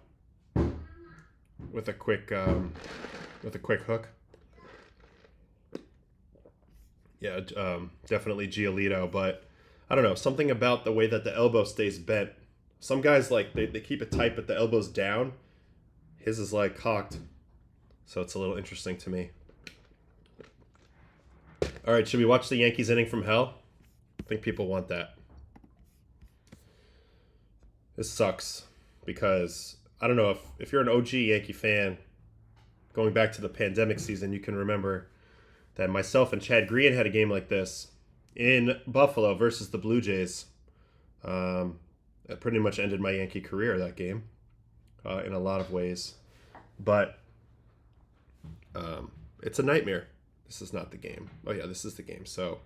Yeah, definitely Giolito, but I don't know, something about the way that the elbow stays bent. Some guys like they keep it tight, but the elbow's down. His is like cocked, so it's a little interesting to me. All right, should we watch the Yankees inning from hell? I think people want that. This sucks because I don't know if you're an OG Yankee fan, going back to the pandemic season, you can remember that myself and Chad Green had a game like this in Buffalo versus the Blue Jays. That pretty much ended my Yankee career, that game, in a lot of ways. But It's a nightmare. This is not the game. Oh yeah, this is the game. So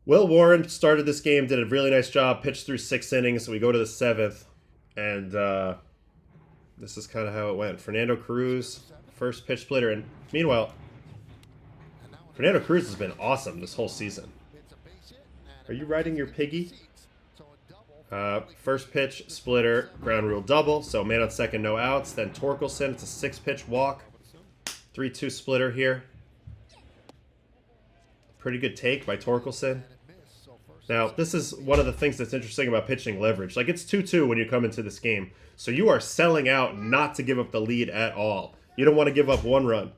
Will Warren started this game, did a really nice job, pitched through 6 innings. So we go to the 7th, and this is kind of how it went. Fernando Cruz, first pitch splitter, and meanwhile, Fernando Cruz has been awesome this whole season. Are you riding your piggy? First pitch, splitter, ground rule double. So man on second, no outs. Then Torkelson, it's a 6-pitch walk. 3-2 splitter here. Pretty good take by Torkelson. Now, this is one of the things that's interesting about pitching leverage. Like, it's 2-2 when you come into this game. So you are selling out not to give up the lead at all. You don't want to give up 1 run.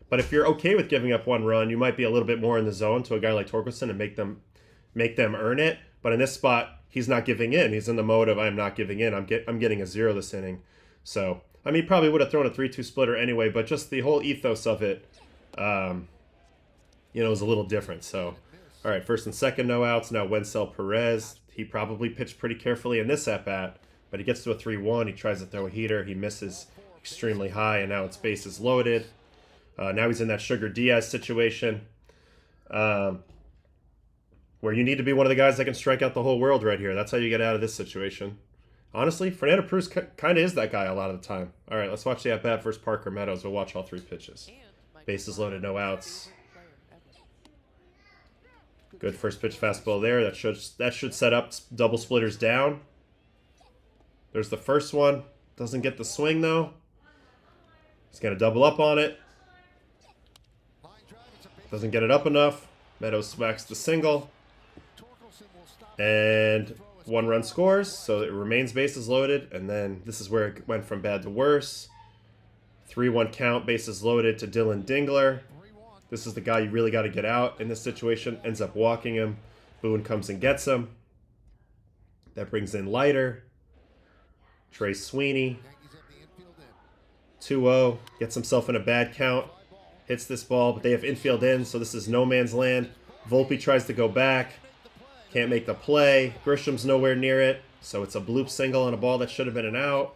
But if you're okay with giving up 1 run, you might be a little bit more in the zone to a guy like Torkelson and make them earn it. But in this spot, he's not giving in. He's in the mode of, I'm not giving in. I'm getting a 0 this inning. So, I mean, he probably would have thrown a 3-2 splitter anyway, but just the whole ethos of it, is a little different. So, all right, first and second, no outs. Now Wencel Perez. He probably pitched pretty carefully in this at-bat, but he gets to a 3-1. He tries to throw a heater. He misses extremely high, and now it's bases loaded. Now he's in that Sugar Diaz situation where you need to be one of the guys that can strike out the whole world right here. That's how you get out of this situation. Honestly, Fernando Cruz kind of is that guy a lot of the time. All right, let's watch the at-bat versus Parker Meadows. We'll watch all 3 pitches. Bases loaded, no outs. Good first pitch fastball there. That should set up double splitters down. There's the first one. Doesn't get the swing, though. He's going to double up on it. Doesn't get it up enough. Meadows smacks the single. And 1 run scores, so it remains bases loaded. And then this is where it went from bad to worse. 3-1 count, bases loaded to Dylan Dingler. This is the guy you really got to get out in this situation. Ends up walking him. Boone comes and gets him. That brings in Leiter. Trey Sweeney. 2-0. Gets himself in a bad count. Hits this ball, but they have infield in, so this is no man's land. Volpe tries to go back. Can't make the play. Grisham's nowhere near it, so it's a bloop single on a ball that should have been an out.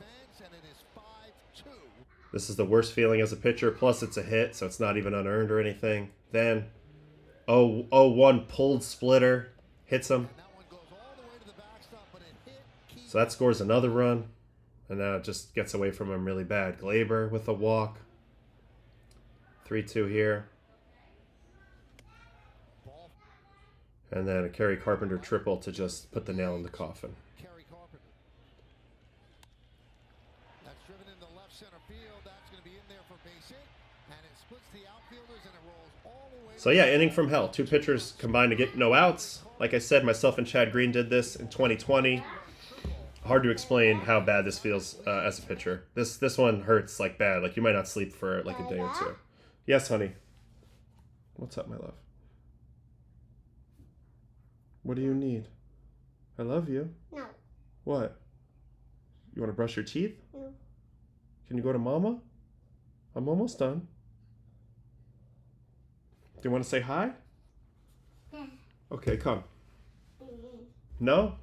This is the worst feeling as a pitcher, plus it's a hit, so it's not even unearned or anything. Then 0-1 pulled splitter. Hits him. So that scores another run. And now it just gets away from him really bad. Glaber with a walk. 3-2 here. And then a Kerry Carpenter triple to just put the nail in the coffin. That's driven into left center field. That's going to be in there for base hit. And it splits the outfielders and it rolls all the way. So yeah, inning from hell. 2 pitchers combined to get no outs. Like I said, myself and Chad Green did this in 2020. Hard to explain how bad this feels as a pitcher. This one hurts like bad. Like you might not sleep for like a day or 2. Yes, honey. What's up, my love? What do you need? I love you. No. What? You want to brush your teeth? No. Can you go to mama? I'm almost done. Do you want to say hi? Yeah. Okay, come. No?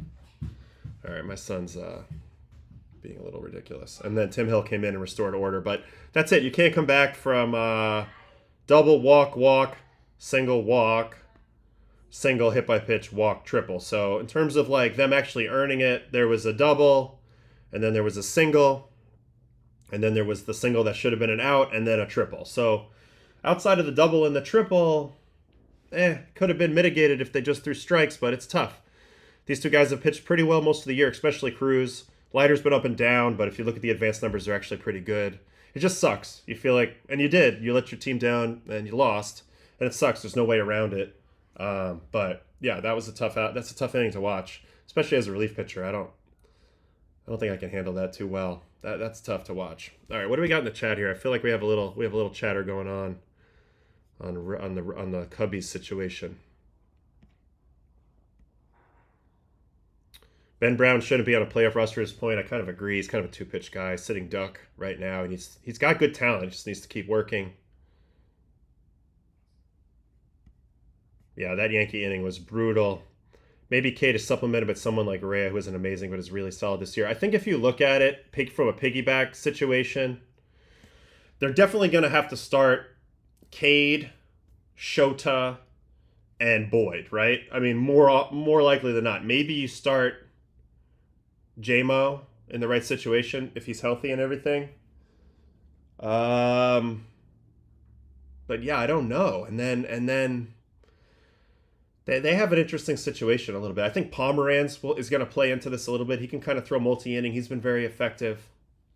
All right, my son's being a little ridiculous. And then Tim Hill came in and restored order. But that's it. You can't come back from double, walk, single, walk, single, hit by pitch, walk, triple. So in terms of like them actually earning it, there was a double, and then there was a single, and then there was the single that should have been an out, and then a triple. So outside of the double and the triple, could have been mitigated if they just threw strikes, but it's tough. These 2 guys have pitched pretty well most of the year, especially Cruz. Leiter's been up and down, but if you look at the advanced numbers, they're actually pretty good. It just sucks. You feel like, and you did. You let your team down, and you lost, and it sucks. There's no way around it. But yeah, that's a tough inning to watch, especially as a relief pitcher. I don't think I can handle that too well. That's tough to watch. All right, what do we got in the chat here? I feel like we have a little chatter going on the Cubbies situation. Ben Brown shouldn't be on a playoff roster at this point. I kind of agree. He's kind of a 2-pitch guy, sitting duck right now, and he's got good talent. He just needs to keep working. Yeah, that Yankee inning was brutal. Maybe Cade is supplemented by someone like Rea, who isn't amazing but is really solid this year. I think if you look at it from a piggyback situation, they're definitely going to have to start Cade, Shota, and Boyd, right? I mean, more likely than not. Maybe you start JMO in the right situation if he's healthy and everything. But yeah, I don't know. And then they have an interesting situation a little bit. I think Pomeranz is going to play into this a little bit. He can kind of throw multi-inning. He's been very effective.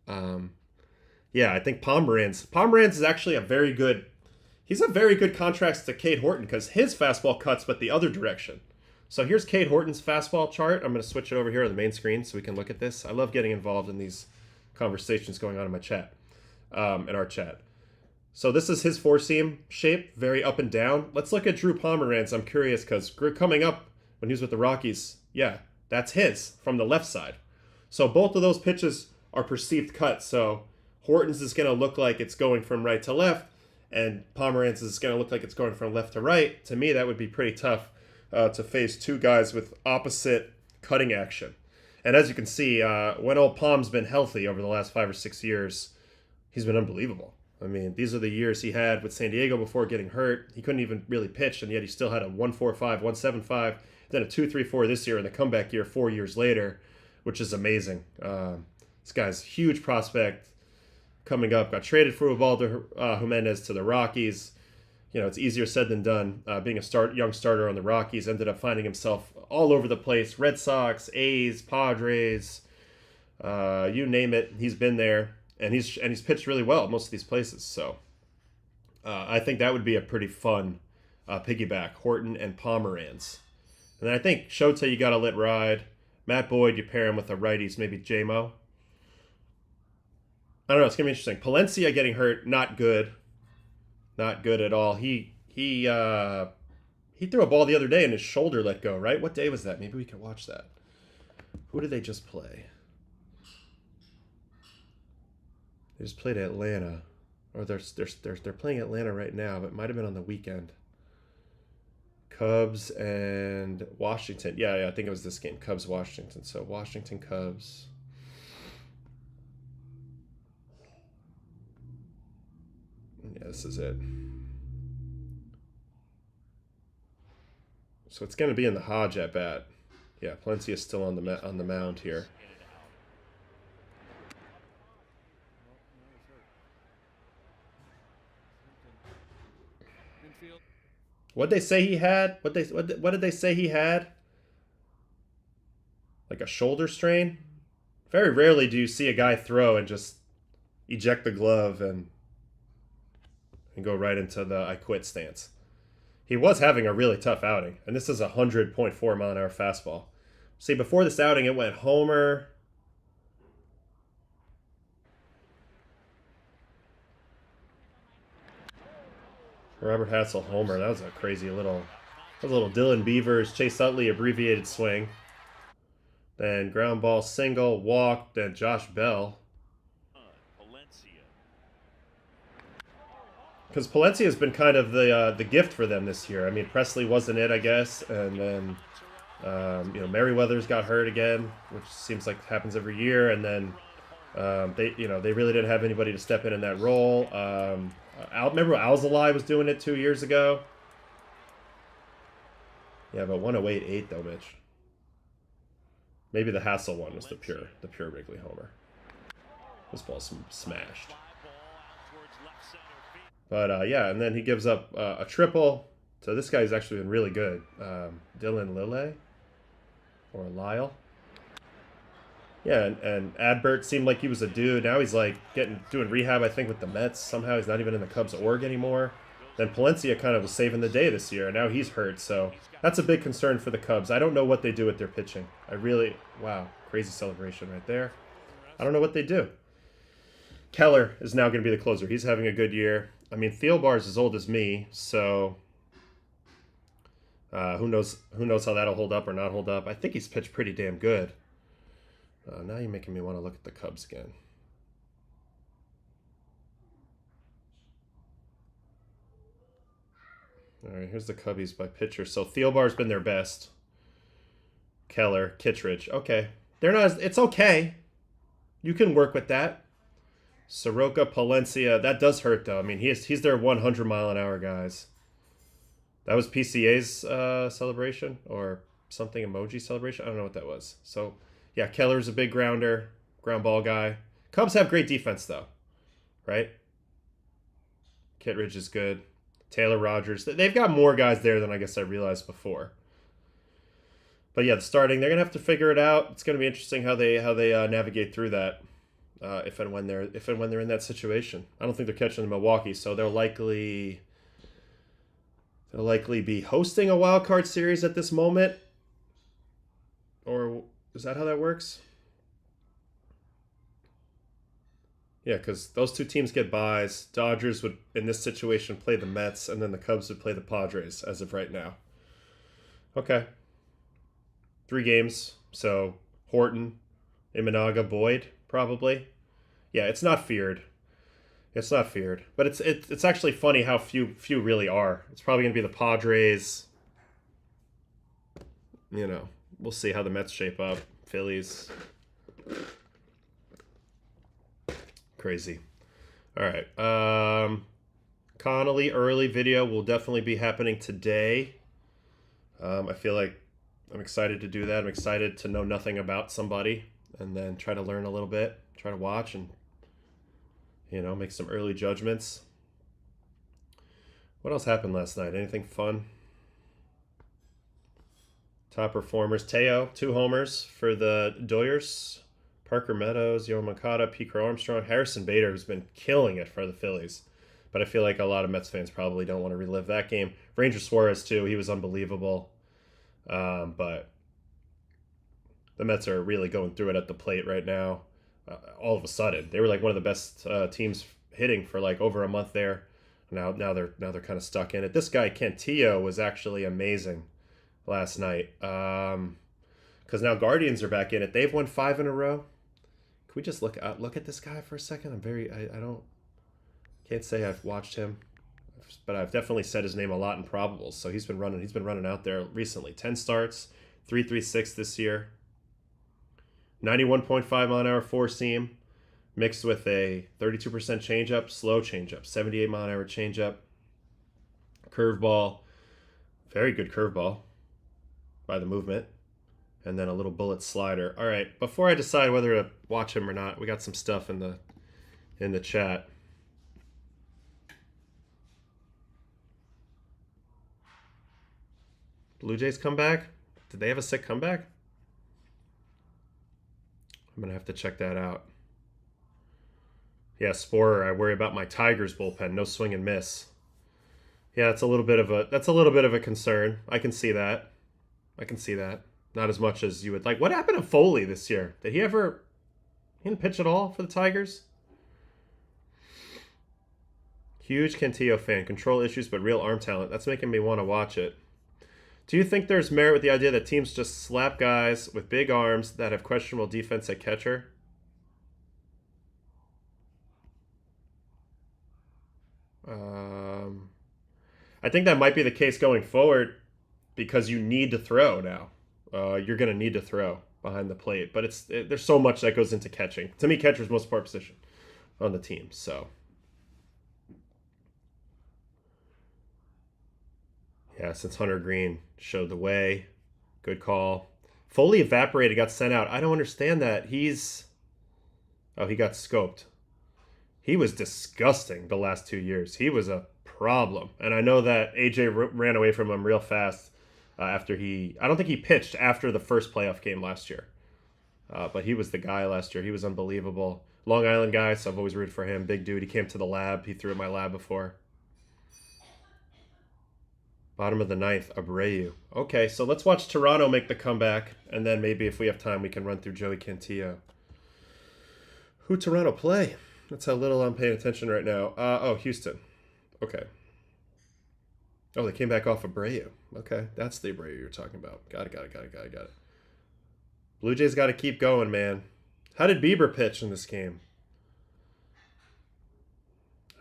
Yeah, I think Pomeranz is actually a very good. He's a very good contrast to Cade Horton because his fastball cuts, but the other direction. So here's Cade Horton's fastball chart. I'm going to switch it over here on the main screen so we can look at this. I love getting involved in these conversations going on in my chat, in our chat. So this is his four-seam shape, very up and down. Let's look at Drew Pomeranz. I'm curious because coming up when he was with the Rockies, yeah, that's his from the left side. So both of those pitches are perceived cuts. So Horton's is going to look like it's going from right to left, and Pomeranz is going to look like it's going from left to right. To me, that would be pretty tough to face two guys with opposite cutting action. And as you can see, when old Pom's been healthy over the last 5 or 6 years, he's been unbelievable. I mean, these are the years he had with San Diego before getting hurt. He couldn't even really pitch, and yet he still had a 1.45, 1.75, then a 2.34 this year, and the comeback year 4 years later, which is amazing. This guy's a huge prospect coming up. Got traded for Ubaldo Jimenez to the Rockies. You know, it's easier said than done. Being a young starter on the Rockies, ended up finding himself all over the place. Red Sox, A's, Padres, you name it. He's been there. And he's pitched really well at most of these places. So I think that would be a pretty fun piggyback, Horton and Pomeranz. And then I think Shota you got to let ride. Matt Boyd, you pair him with the righties, maybe JMO. I don't know, it's going to be interesting. Palencia getting hurt, not good. Not good at all. He threw a ball the other day and his shoulder let go, right? What day was that? Maybe we can watch that. Who did they just play? They just played Atlanta, or they're playing Atlanta right now, but it might have been on the weekend. Cubs and Washington. Yeah, I think it was this game, Cubs Washington. So Washington Cubs. Yeah, this is it. So it's going to be in the Hodge at bat. Yeah, Palencia is still on the mound here. What'd they say he had? What did they say he had? Like a shoulder strain? Very rarely do you see a guy throw and just eject the glove and go right into the I quit stance. He was having a really tough outing, and this is a 100.4 mile an hour fastball. See, before this outing, it went homer. Robert Hassel homer. That was a crazy little Dylan Beavers, Chase Utley abbreviated swing. Then ground ball single, walk, then Josh Bell. Because Palencia has been kind of the gift for them this year. I mean, Presley wasn't it, I guess, and then Merriweather's got hurt again, which seems like happens every year, and then they really didn't have anybody to step in that role. Remember Alzolay was doing it 2 years ago? Yeah, but 108.8 though, Mitch. Maybe the Hassel one was the pure Wrigley homer. This ball's smashed. But yeah, and then he gives up a triple. So this guy's actually been really good. Dylan Lille or Lyle. Yeah, and Adbert seemed like he was a dude. Now he's like doing rehab, I think, with the Mets. Somehow he's not even in the Cubs org anymore. Then Palencia kind of was saving the day this year, and now he's hurt. So that's a big concern for the Cubs. I don't know what they do with their pitching. Wow, crazy celebration right there. I don't know what they do. Keller is now going to be the closer. He's having a good year. I mean, Thielbar's as old as me, so who knows how that'll hold up or not hold up. I think he's pitched pretty damn good. Now you're making me want to look at the Cubs again. All right, here's the Cubbies by pitcher. So Thielbar's been their best. Keller, Kittredge. Okay. They're not. It's okay. You can work with that. Soroka, Palencia. That does hurt, though. I mean, he's their 100-mile-an-hour guys. That was PCA's celebration or something emoji celebration. I don't know what that was. So, yeah, Keller's a big ground ball guy. Cubs have great defense, though, right? Kittredge is good. Taylor Rogers. They've got more guys there than I guess I realized before. But yeah, the starting, they're gonna have to figure it out. It's gonna be interesting how they navigate through that if and when they're in that situation. I don't think they're catching the Milwaukee, so they'll likely be hosting a wild card series at this moment. Or is that how that works? Yeah, because those two teams get byes. Dodgers would, in this situation, play the Mets, and then the Cubs would play the Padres as of right now. Okay. 3 games. So Horton, Imanaga, Boyd, probably. Yeah, it's not feared. It's not feared. But it's actually funny how few really are. It's probably going to be the Padres. You know, we'll see how the Mets shape up. Phillies. Crazy. All right. Connolly early video will definitely be happening today. I feel like I'm excited to do that. I'm excited to know nothing about somebody and then try to learn a little bit, try to watch and, you know, make some early judgments. What else happened last night? Anything fun? Top performers. Teo, 2 homers for the Doyers. Parker Meadows, Yoan Moncada, Pico Armstrong, Harrison Bader, who's been killing it for the Phillies. But I feel like a lot of Mets fans probably don't want to relive that game. Ranger Suarez, too. He was unbelievable. But the Mets are really going through it at the plate right now. All of a sudden. They were like one of the best teams hitting for like over a month there. Now they're kind of stuck in it. This guy, Cantillo, was actually amazing last night. Because now Guardians are back in it. They've won 5 in a row. Can we just look at this guy for a second? Can't say I've watched him, but I've definitely said his name a lot in probables. So he's been running out there recently. 10 starts, 3.36 this year. 91.5 mile-an-hour 4-seam, mixed with a 32% changeup, slow changeup, 78 mile-an-hour changeup, curveball, very good curveball by the movement. And then a little bullet slider. All right, before I decide whether to watch him or not, we got some stuff in the chat. Blue Jays come back? Did they have a sick comeback? I'm gonna have to check that out. Yeah, Sporer, I worry about my Tigers bullpen. No swing and miss. Yeah, that's a little bit of a concern. I can see that. Not as much as you would like. What happened to Foley this year? He didn't pitch at all for the Tigers? Huge Cantillo fan. Control issues, but real arm talent. That's making me want to watch it. Do you think there's merit with the idea that teams just slap guys with big arms that have questionable defense at catcher? I think that might be the case going forward because you need to throw now. You're going to need to throw behind the plate. But there's so much that goes into catching. To me, catcher's the most important position on the team. So, yeah, since Hunter Green showed the way, good call. Foley evaporated, got sent out. I don't understand that. He got scoped. He was disgusting the last 2 years. He was a problem. And I know that AJ ran away from him real fast. After I don't think he pitched after the first playoff game last year. But he was the guy last year. He was unbelievable. Long Island guy, so I've always rooted for him. Big dude. He came to the lab. He threw at my lab before. Bottom of the 9th, Abreu. Okay, so let's watch Toronto make the comeback. And then maybe if we have time, we can run through Joey Cantillo. Who Toronto play? That's how little I'm paying attention right now. Houston. Okay. Oh, they came back off Abreu. Okay, that's the Abreu you're talking about. Got it. Blue Jays got to keep going, man. How did Bieber pitch in this game?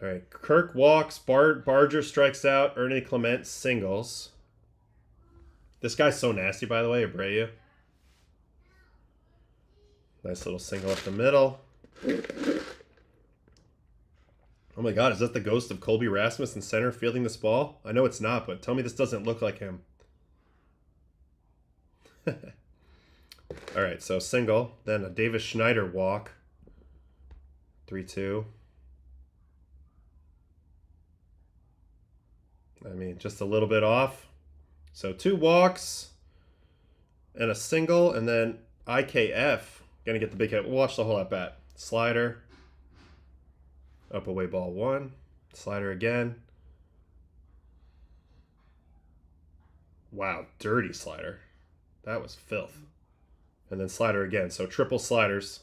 All right, Kirk walks, Barger strikes out, Ernie Clement singles. This guy's so nasty, by the way, Abreu. Nice little single up the middle. Oh my god, is that the ghost of Colby Rasmus in center fielding this ball? I know it's not, but tell me this doesn't look like him. Alright, so single. Then a Davis Schneider walk. 3-2. I mean, just a little bit off. So 2 walks and a single, and then IKF. Gonna get the big hit. We'll watch the whole at bat. Slider. Up away ball 1. Slider again. Wow, dirty slider. That was filth. And then slider again. So triple sliders.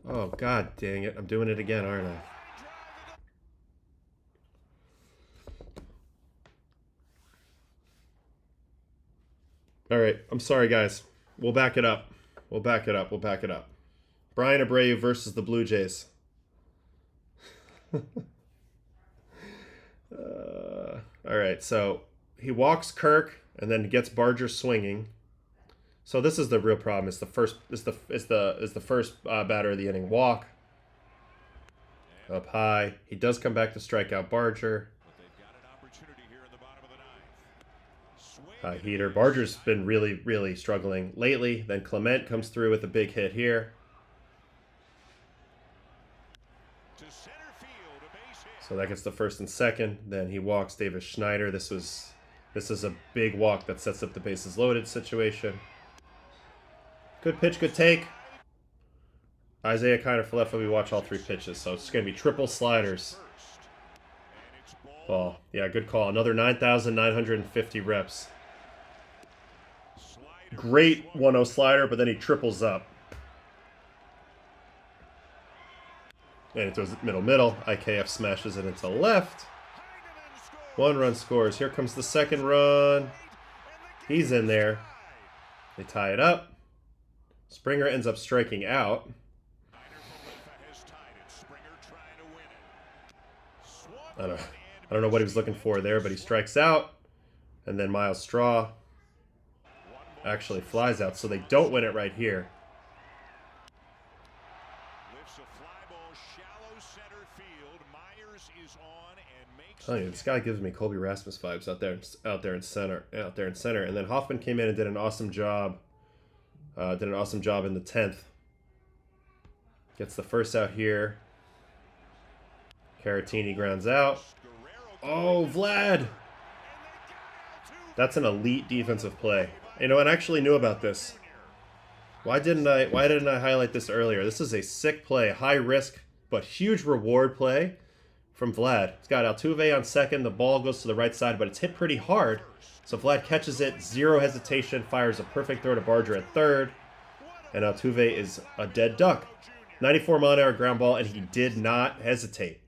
Oh, god dang it. I'm doing it again, aren't I? All right. I'm sorry, guys. We'll back it up. We'll back it up. We'll back it up. Brian Abreu versus the Blue Jays. All right. So he walks Kirk and then gets Barger swinging. So this is the real problem. It's the first batter of the inning. Walk up high. He does come back to strike out Barger. High heater. Barger's been really, really struggling lately. Then Clement comes through with a big hit here. So that gets the first and second. Then he walks Davis Schneider. This is a big walk that sets up the bases loaded situation. Good pitch, good take. Isaiah Kiner-Falefa, we watch all 3 pitches, so it's going to be triple sliders. Ball. Yeah, good call. Another 9,950 reps. Great 1-0 slider, but then he triples up. And it throws it middle. IKF smashes it into left. 1 run scores. Here comes the second run. He's in there. They tie it up. Springer ends up striking out. I don't know what he was looking for there, but he strikes out. And then Miles Straw actually flies out, so they don't win it right here. Oh, yeah, this guy gives me Colby Rasmus vibes out there in center. And then Hoffman came in and did an awesome job. In the 10th. Gets the first out here. Caratini grounds out. Oh, Vlad! That's an elite defensive play. You know, I actually knew about this. Why didn't I highlight this earlier? This is a sick play, high risk but huge reward play from Vlad. He's got Altuve on second. The ball goes to the right side, but it's hit pretty hard. So Vlad catches it, 0 hesitation, fires a perfect throw to Barger at third. And Altuve is a dead duck. 94-mile-an-hour ground ball, and he did not hesitate.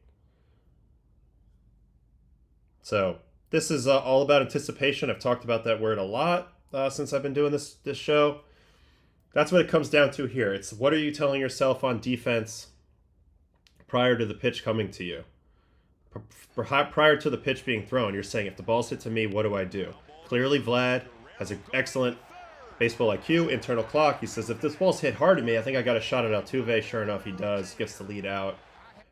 So this is all about anticipation. I've talked about that word a lot since I've been doing this show. That's what it comes down to here. It's what are you telling yourself on defense prior to the pitch coming to you? Prior to the pitch being thrown, you're saying, if the ball's hit to me, what do I do? Clearly, Vlad has an excellent baseball IQ, internal clock. He says, if this ball's hit hard at me, I think I got a shot at Altuve. Sure enough, he does. Gets the lead out.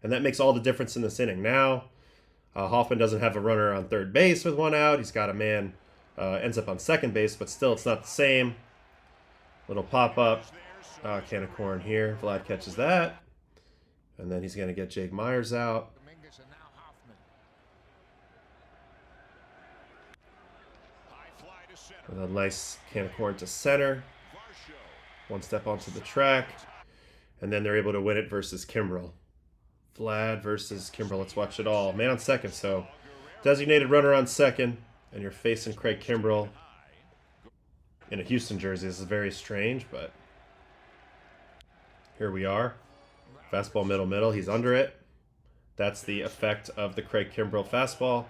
And that makes all the difference in this inning. Now, Hoffman doesn't have a runner on third base with 1 out. He's got a man, ends up on second base, but still it's not the same. Little pop-up. Can of corn here. Vlad catches that. And then he's going to get Jake Myers out. With a nice can of corn to center. 1 step onto the track. And then they're able to win it versus Kimbrel. Vlad versus Kimbrel. Let's watch it all. Man on second, so designated runner on second. And you're facing Craig Kimbrel in a Houston jersey. This is very strange, but here we are. Fastball middle. He's under it. That's the effect of the Craig Kimbrel fastball.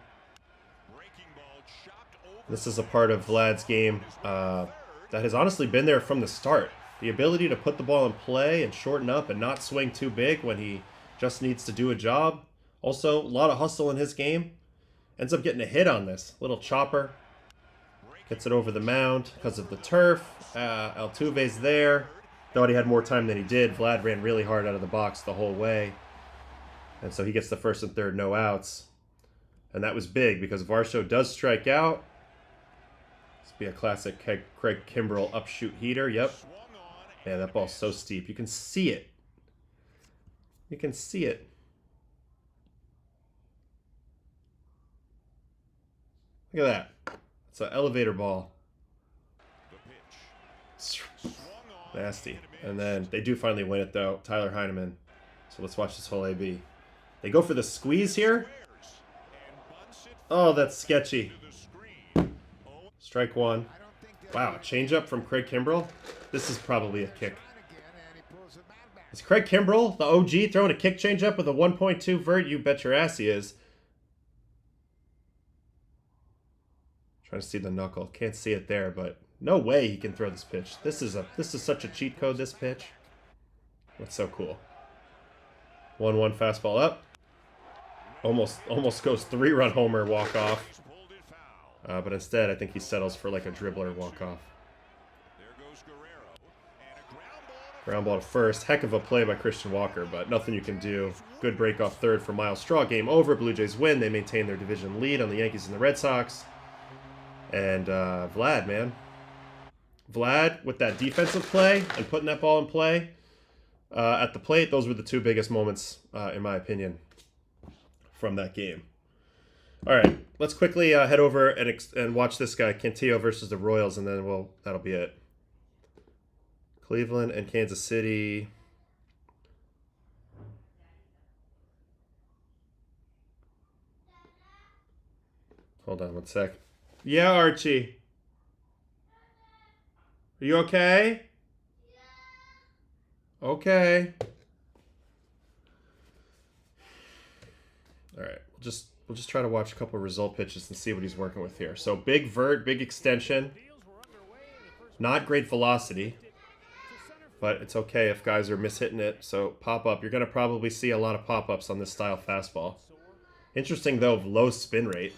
This is a part of Vlad's game that has honestly been there from the start. The ability to put the ball in play and shorten up and not swing too big when he just needs to do a job. Also, a lot of hustle in his game. Ends up getting a hit on this. Little chopper. Gets it over the mound because of the turf. Altuve's there. Thought he had more time than he did. Vlad ran really hard out of the box the whole way. And so he gets the first and third no outs. And that was big because Varsho does strike out. This would be a classic Craig Kimbrell upshoot heater. Yep. Man, that ball's so steep. You can see it. You can see it. Look at that. It's an elevator ball. Nasty. And then they do finally win it, though. Tyler Heineman. So let's watch this whole AB. They go for the squeeze here. Oh, that's sketchy. Strike one. Wow, changeup from Craig Kimbrell. This is probably a kick. Is Craig Kimbrell, the OG, throwing a kick changeup with a 1.2 vert? You bet your ass he is. Trying to see the knuckle. Can't see it there, but no way he can throw this pitch. This is such a cheat code, this pitch. That's so cool. 1-1 fastball up. Almost goes 3-run homer walk off. But instead, I think he settles for like a dribbler walk off. Ground ball to first. Heck of a play by Christian Walker, but nothing you can do. Good break off third for Miles Straw. Game over. Blue Jays win. They maintain their division lead on the Yankees and the Red Sox. And Vlad, man. Vlad with that defensive play and putting that ball in play at the plate. Those were the two biggest moments, in my opinion, from that game. All right, let's quickly head over and watch this guy, Cantillo versus the Royals, and then that'll be it. Cleveland and Kansas City. Hold on one sec. Yeah, Archie. Are you okay? Okay. All right, we'll just try to watch a couple of result pitches and see what he's working with here. So big vert, big extension. Not great velocity, but it's okay if guys are mishitting it. So pop up. You're going to probably see a lot of pop-ups on this style fastball. Interesting, though, low spin rate.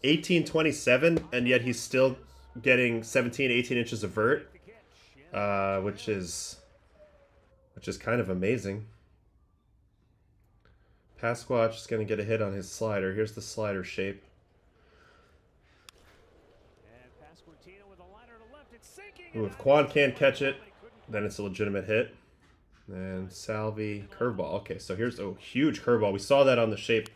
1827, and yet he's still getting 17, 18 inches of vert, which is kind of amazing. Pasquatch is going to get a hit on his slider. Here's the slider shape. Ooh, if Quan can't catch it, then it's a legitimate hit. And Salvi, curveball. Okay, so here's a huge curveball. We saw that on the shape,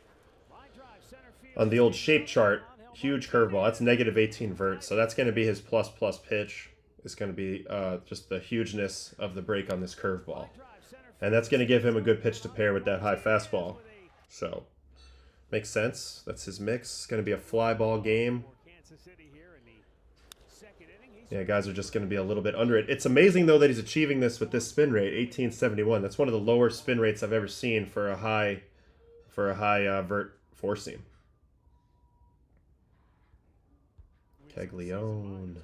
on the old shape chart. Huge curveball. That's negative 18 vert. So that's going to be his plus pitch. It's going to be just the hugeness of the break on this curveball. And that's going to give him a good pitch to pair with that high fastball. So, makes sense. That's his mix. It's going to be a fly ball game. Yeah, guys are just going to be a little bit under it. It's amazing, though, that he's achieving this with this spin rate, 1871. That's one of the lower spin rates I've ever seen for a high vert four seam. Caglione.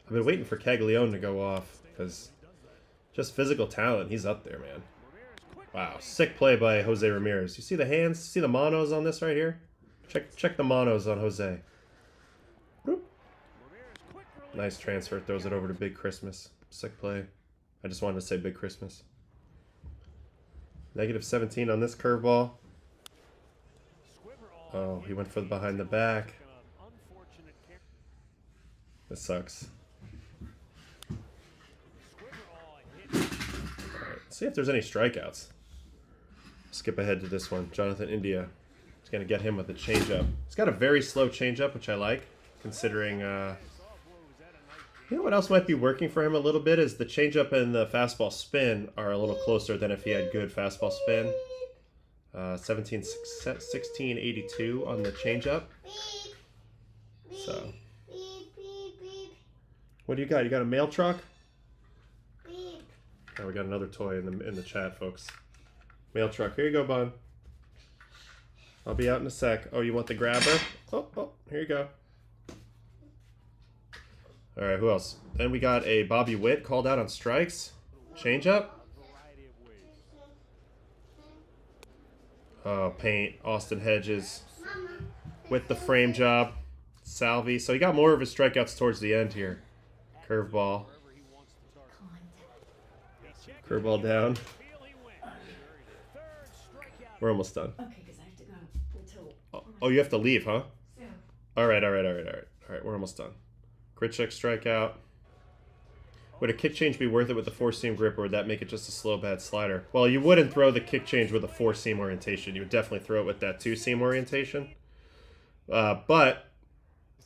I've been waiting for Caglione to go off because just physical talent. He's up there, man. Wow, sick play by Jose Ramirez. You see the hands? See the monos on this right here? Check the monos on Jose. Whoop. Nice transfer. Throws it over to Big Christmas. Sick play. I just wanted to say Big Christmas. Negative 17 on this curveball. Oh, he went for the behind the back. This sucks. Alright, see if there's any strikeouts. Skip ahead to this one. Jonathan India. He's going to get him with a changeup. He's got a very slow changeup, which I like, considering... You know what else might be working for him a little bit is the changeup and the fastball spin are a little closer than if he had good fastball spin. 1682 on the changeup. So... What do you got? You got a mail truck? Oh, we got another toy in the chat, folks. Mail truck. Here you go, bud. I'll be out in a sec. Oh, you want the grabber? Oh, here you go. All right, who else? Then we got a Bobby Witt called out on strikes. Changeup. Oh, paint. Austin Hedges with the frame job. Salvi. So he got more of his strikeouts towards the end here. Curveball. Curveball down. We're almost done. Okay, because I have to go until. Oh, you have to leave, huh? So. All right. We're almost done. Grit check, strikeout. Would a kick change be worth it with the four-seam grip, or would that make it just a slow, bad slider? Well, you wouldn't throw the kick change with a four-seam orientation. You would definitely throw it with that two-seam orientation. But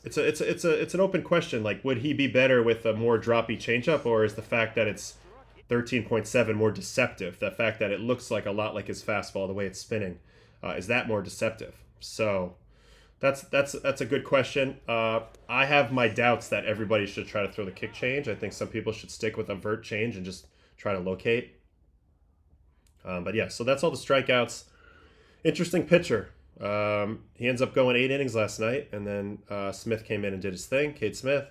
it's an open question. Like, would he be better with a more droppy changeup, or is the fact that it's 13.7 more deceptive? The fact that it looks like a lot like his fastball, the way it's spinning, is that more deceptive? So that's a good question. I have my doubts that everybody should try to throw the kick change. I think some people should stick with a vert change and just try to locate. But yeah, so that's all the strikeouts. Interesting pitcher. He ends up going 8 innings last night, and then Smith came in and did his thing, Cade Smith.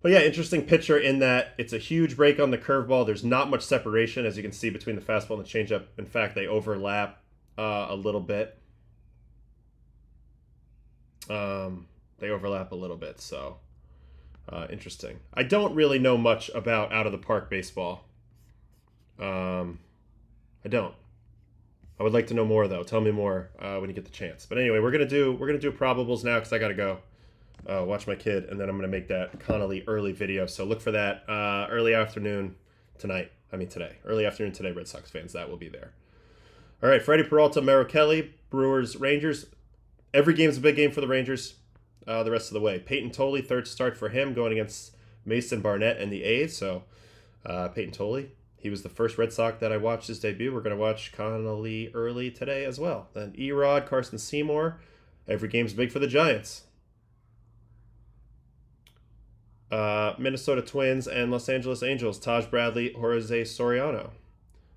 But yeah, interesting pitcher in that it's a huge break on the curveball. There's not much separation, as you can see, between the fastball and the changeup. In fact, they overlap a little bit. They overlap a little bit, so interesting. I don't really know much about out-of-the-park baseball. I don't. I would like to know more, though. Tell me more when you get the chance. But anyway, we're gonna do probables now because I gotta go watch my kid, and then I'm gonna make that Connolly early video. So look for that early afternoon tonight. I mean today, early afternoon today, Red Sox fans. That will be there. All right, Freddie Peralta, Merrill Kelly, Brewers, Rangers. Every game's a big game for the Rangers. The rest of the way, Peyton Tolley, third start for him, going against Mason Barnett and the A's. So Peyton Tolley. He was the first Red Sox that I watched his debut. We're going to watch Connolly early today as well. Then Erod, Carson Seymour. Every game's big for the Giants. Minnesota Twins and Los Angeles Angels. Taj Bradley, Jose Soriano.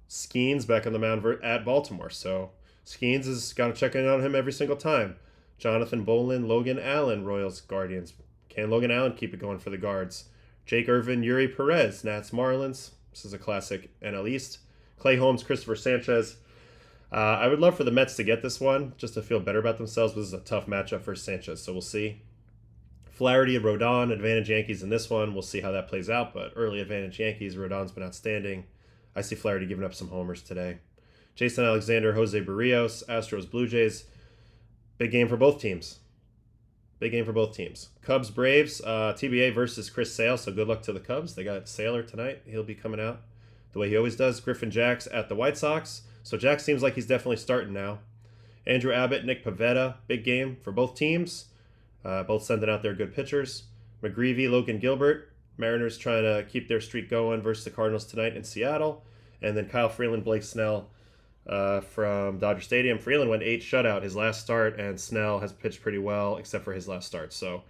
Skeens back on the mound at Baltimore. So Skeens has got to check in on him every single time. Jonathan Bolin, Logan Allen, Royals, Guardians. Can Logan Allen keep it going for the Guards? Jake Irvin, Yuri Perez, Nats, Marlins. This is a classic NL East. Clay Holmes, Christopher Sanchez. I would love for the Mets to get this one just to feel better about themselves. This is a tough matchup for Sanchez, so we'll see. Flaherty and Rodon, advantage Yankees in this one. We'll see how that plays out, but early advantage Yankees. Rodon's been outstanding. I see Flaherty giving up some homers today. Jason Alexander, Jose Barrios, Astros, Blue Jays. Big game for both teams. Big game for both teams. Cubs, Braves, TBA versus Chris Sale. So good luck to the Cubs. They got Sailor tonight. He'll be coming out the way he always does. Griffin Jacks at the White Sox. So Jack seems like he's definitely starting now. Andrew Abbott, Nick Pivetta. Big game for both teams. Both sending out their good pitchers. McGreevy, Logan Gilbert. Mariners trying to keep their streak going versus the Cardinals tonight in Seattle. And then Kyle Freeland, Blake Snell from Dodger Stadium. Freeland went 8 shutout his last start, and Snell has pitched pretty well except for his last start. So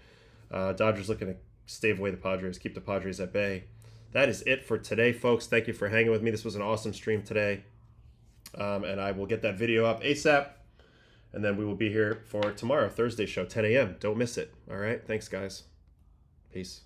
Dodgers looking to stave away the Padres, keep the Padres at bay. That is it for today, folks. Thank you for hanging with me. This was an awesome stream today. And I will get that video up ASAP. And then we will be here for tomorrow, Thursday show, 10 a.m. Don't miss it. All right. Thanks, guys. Peace.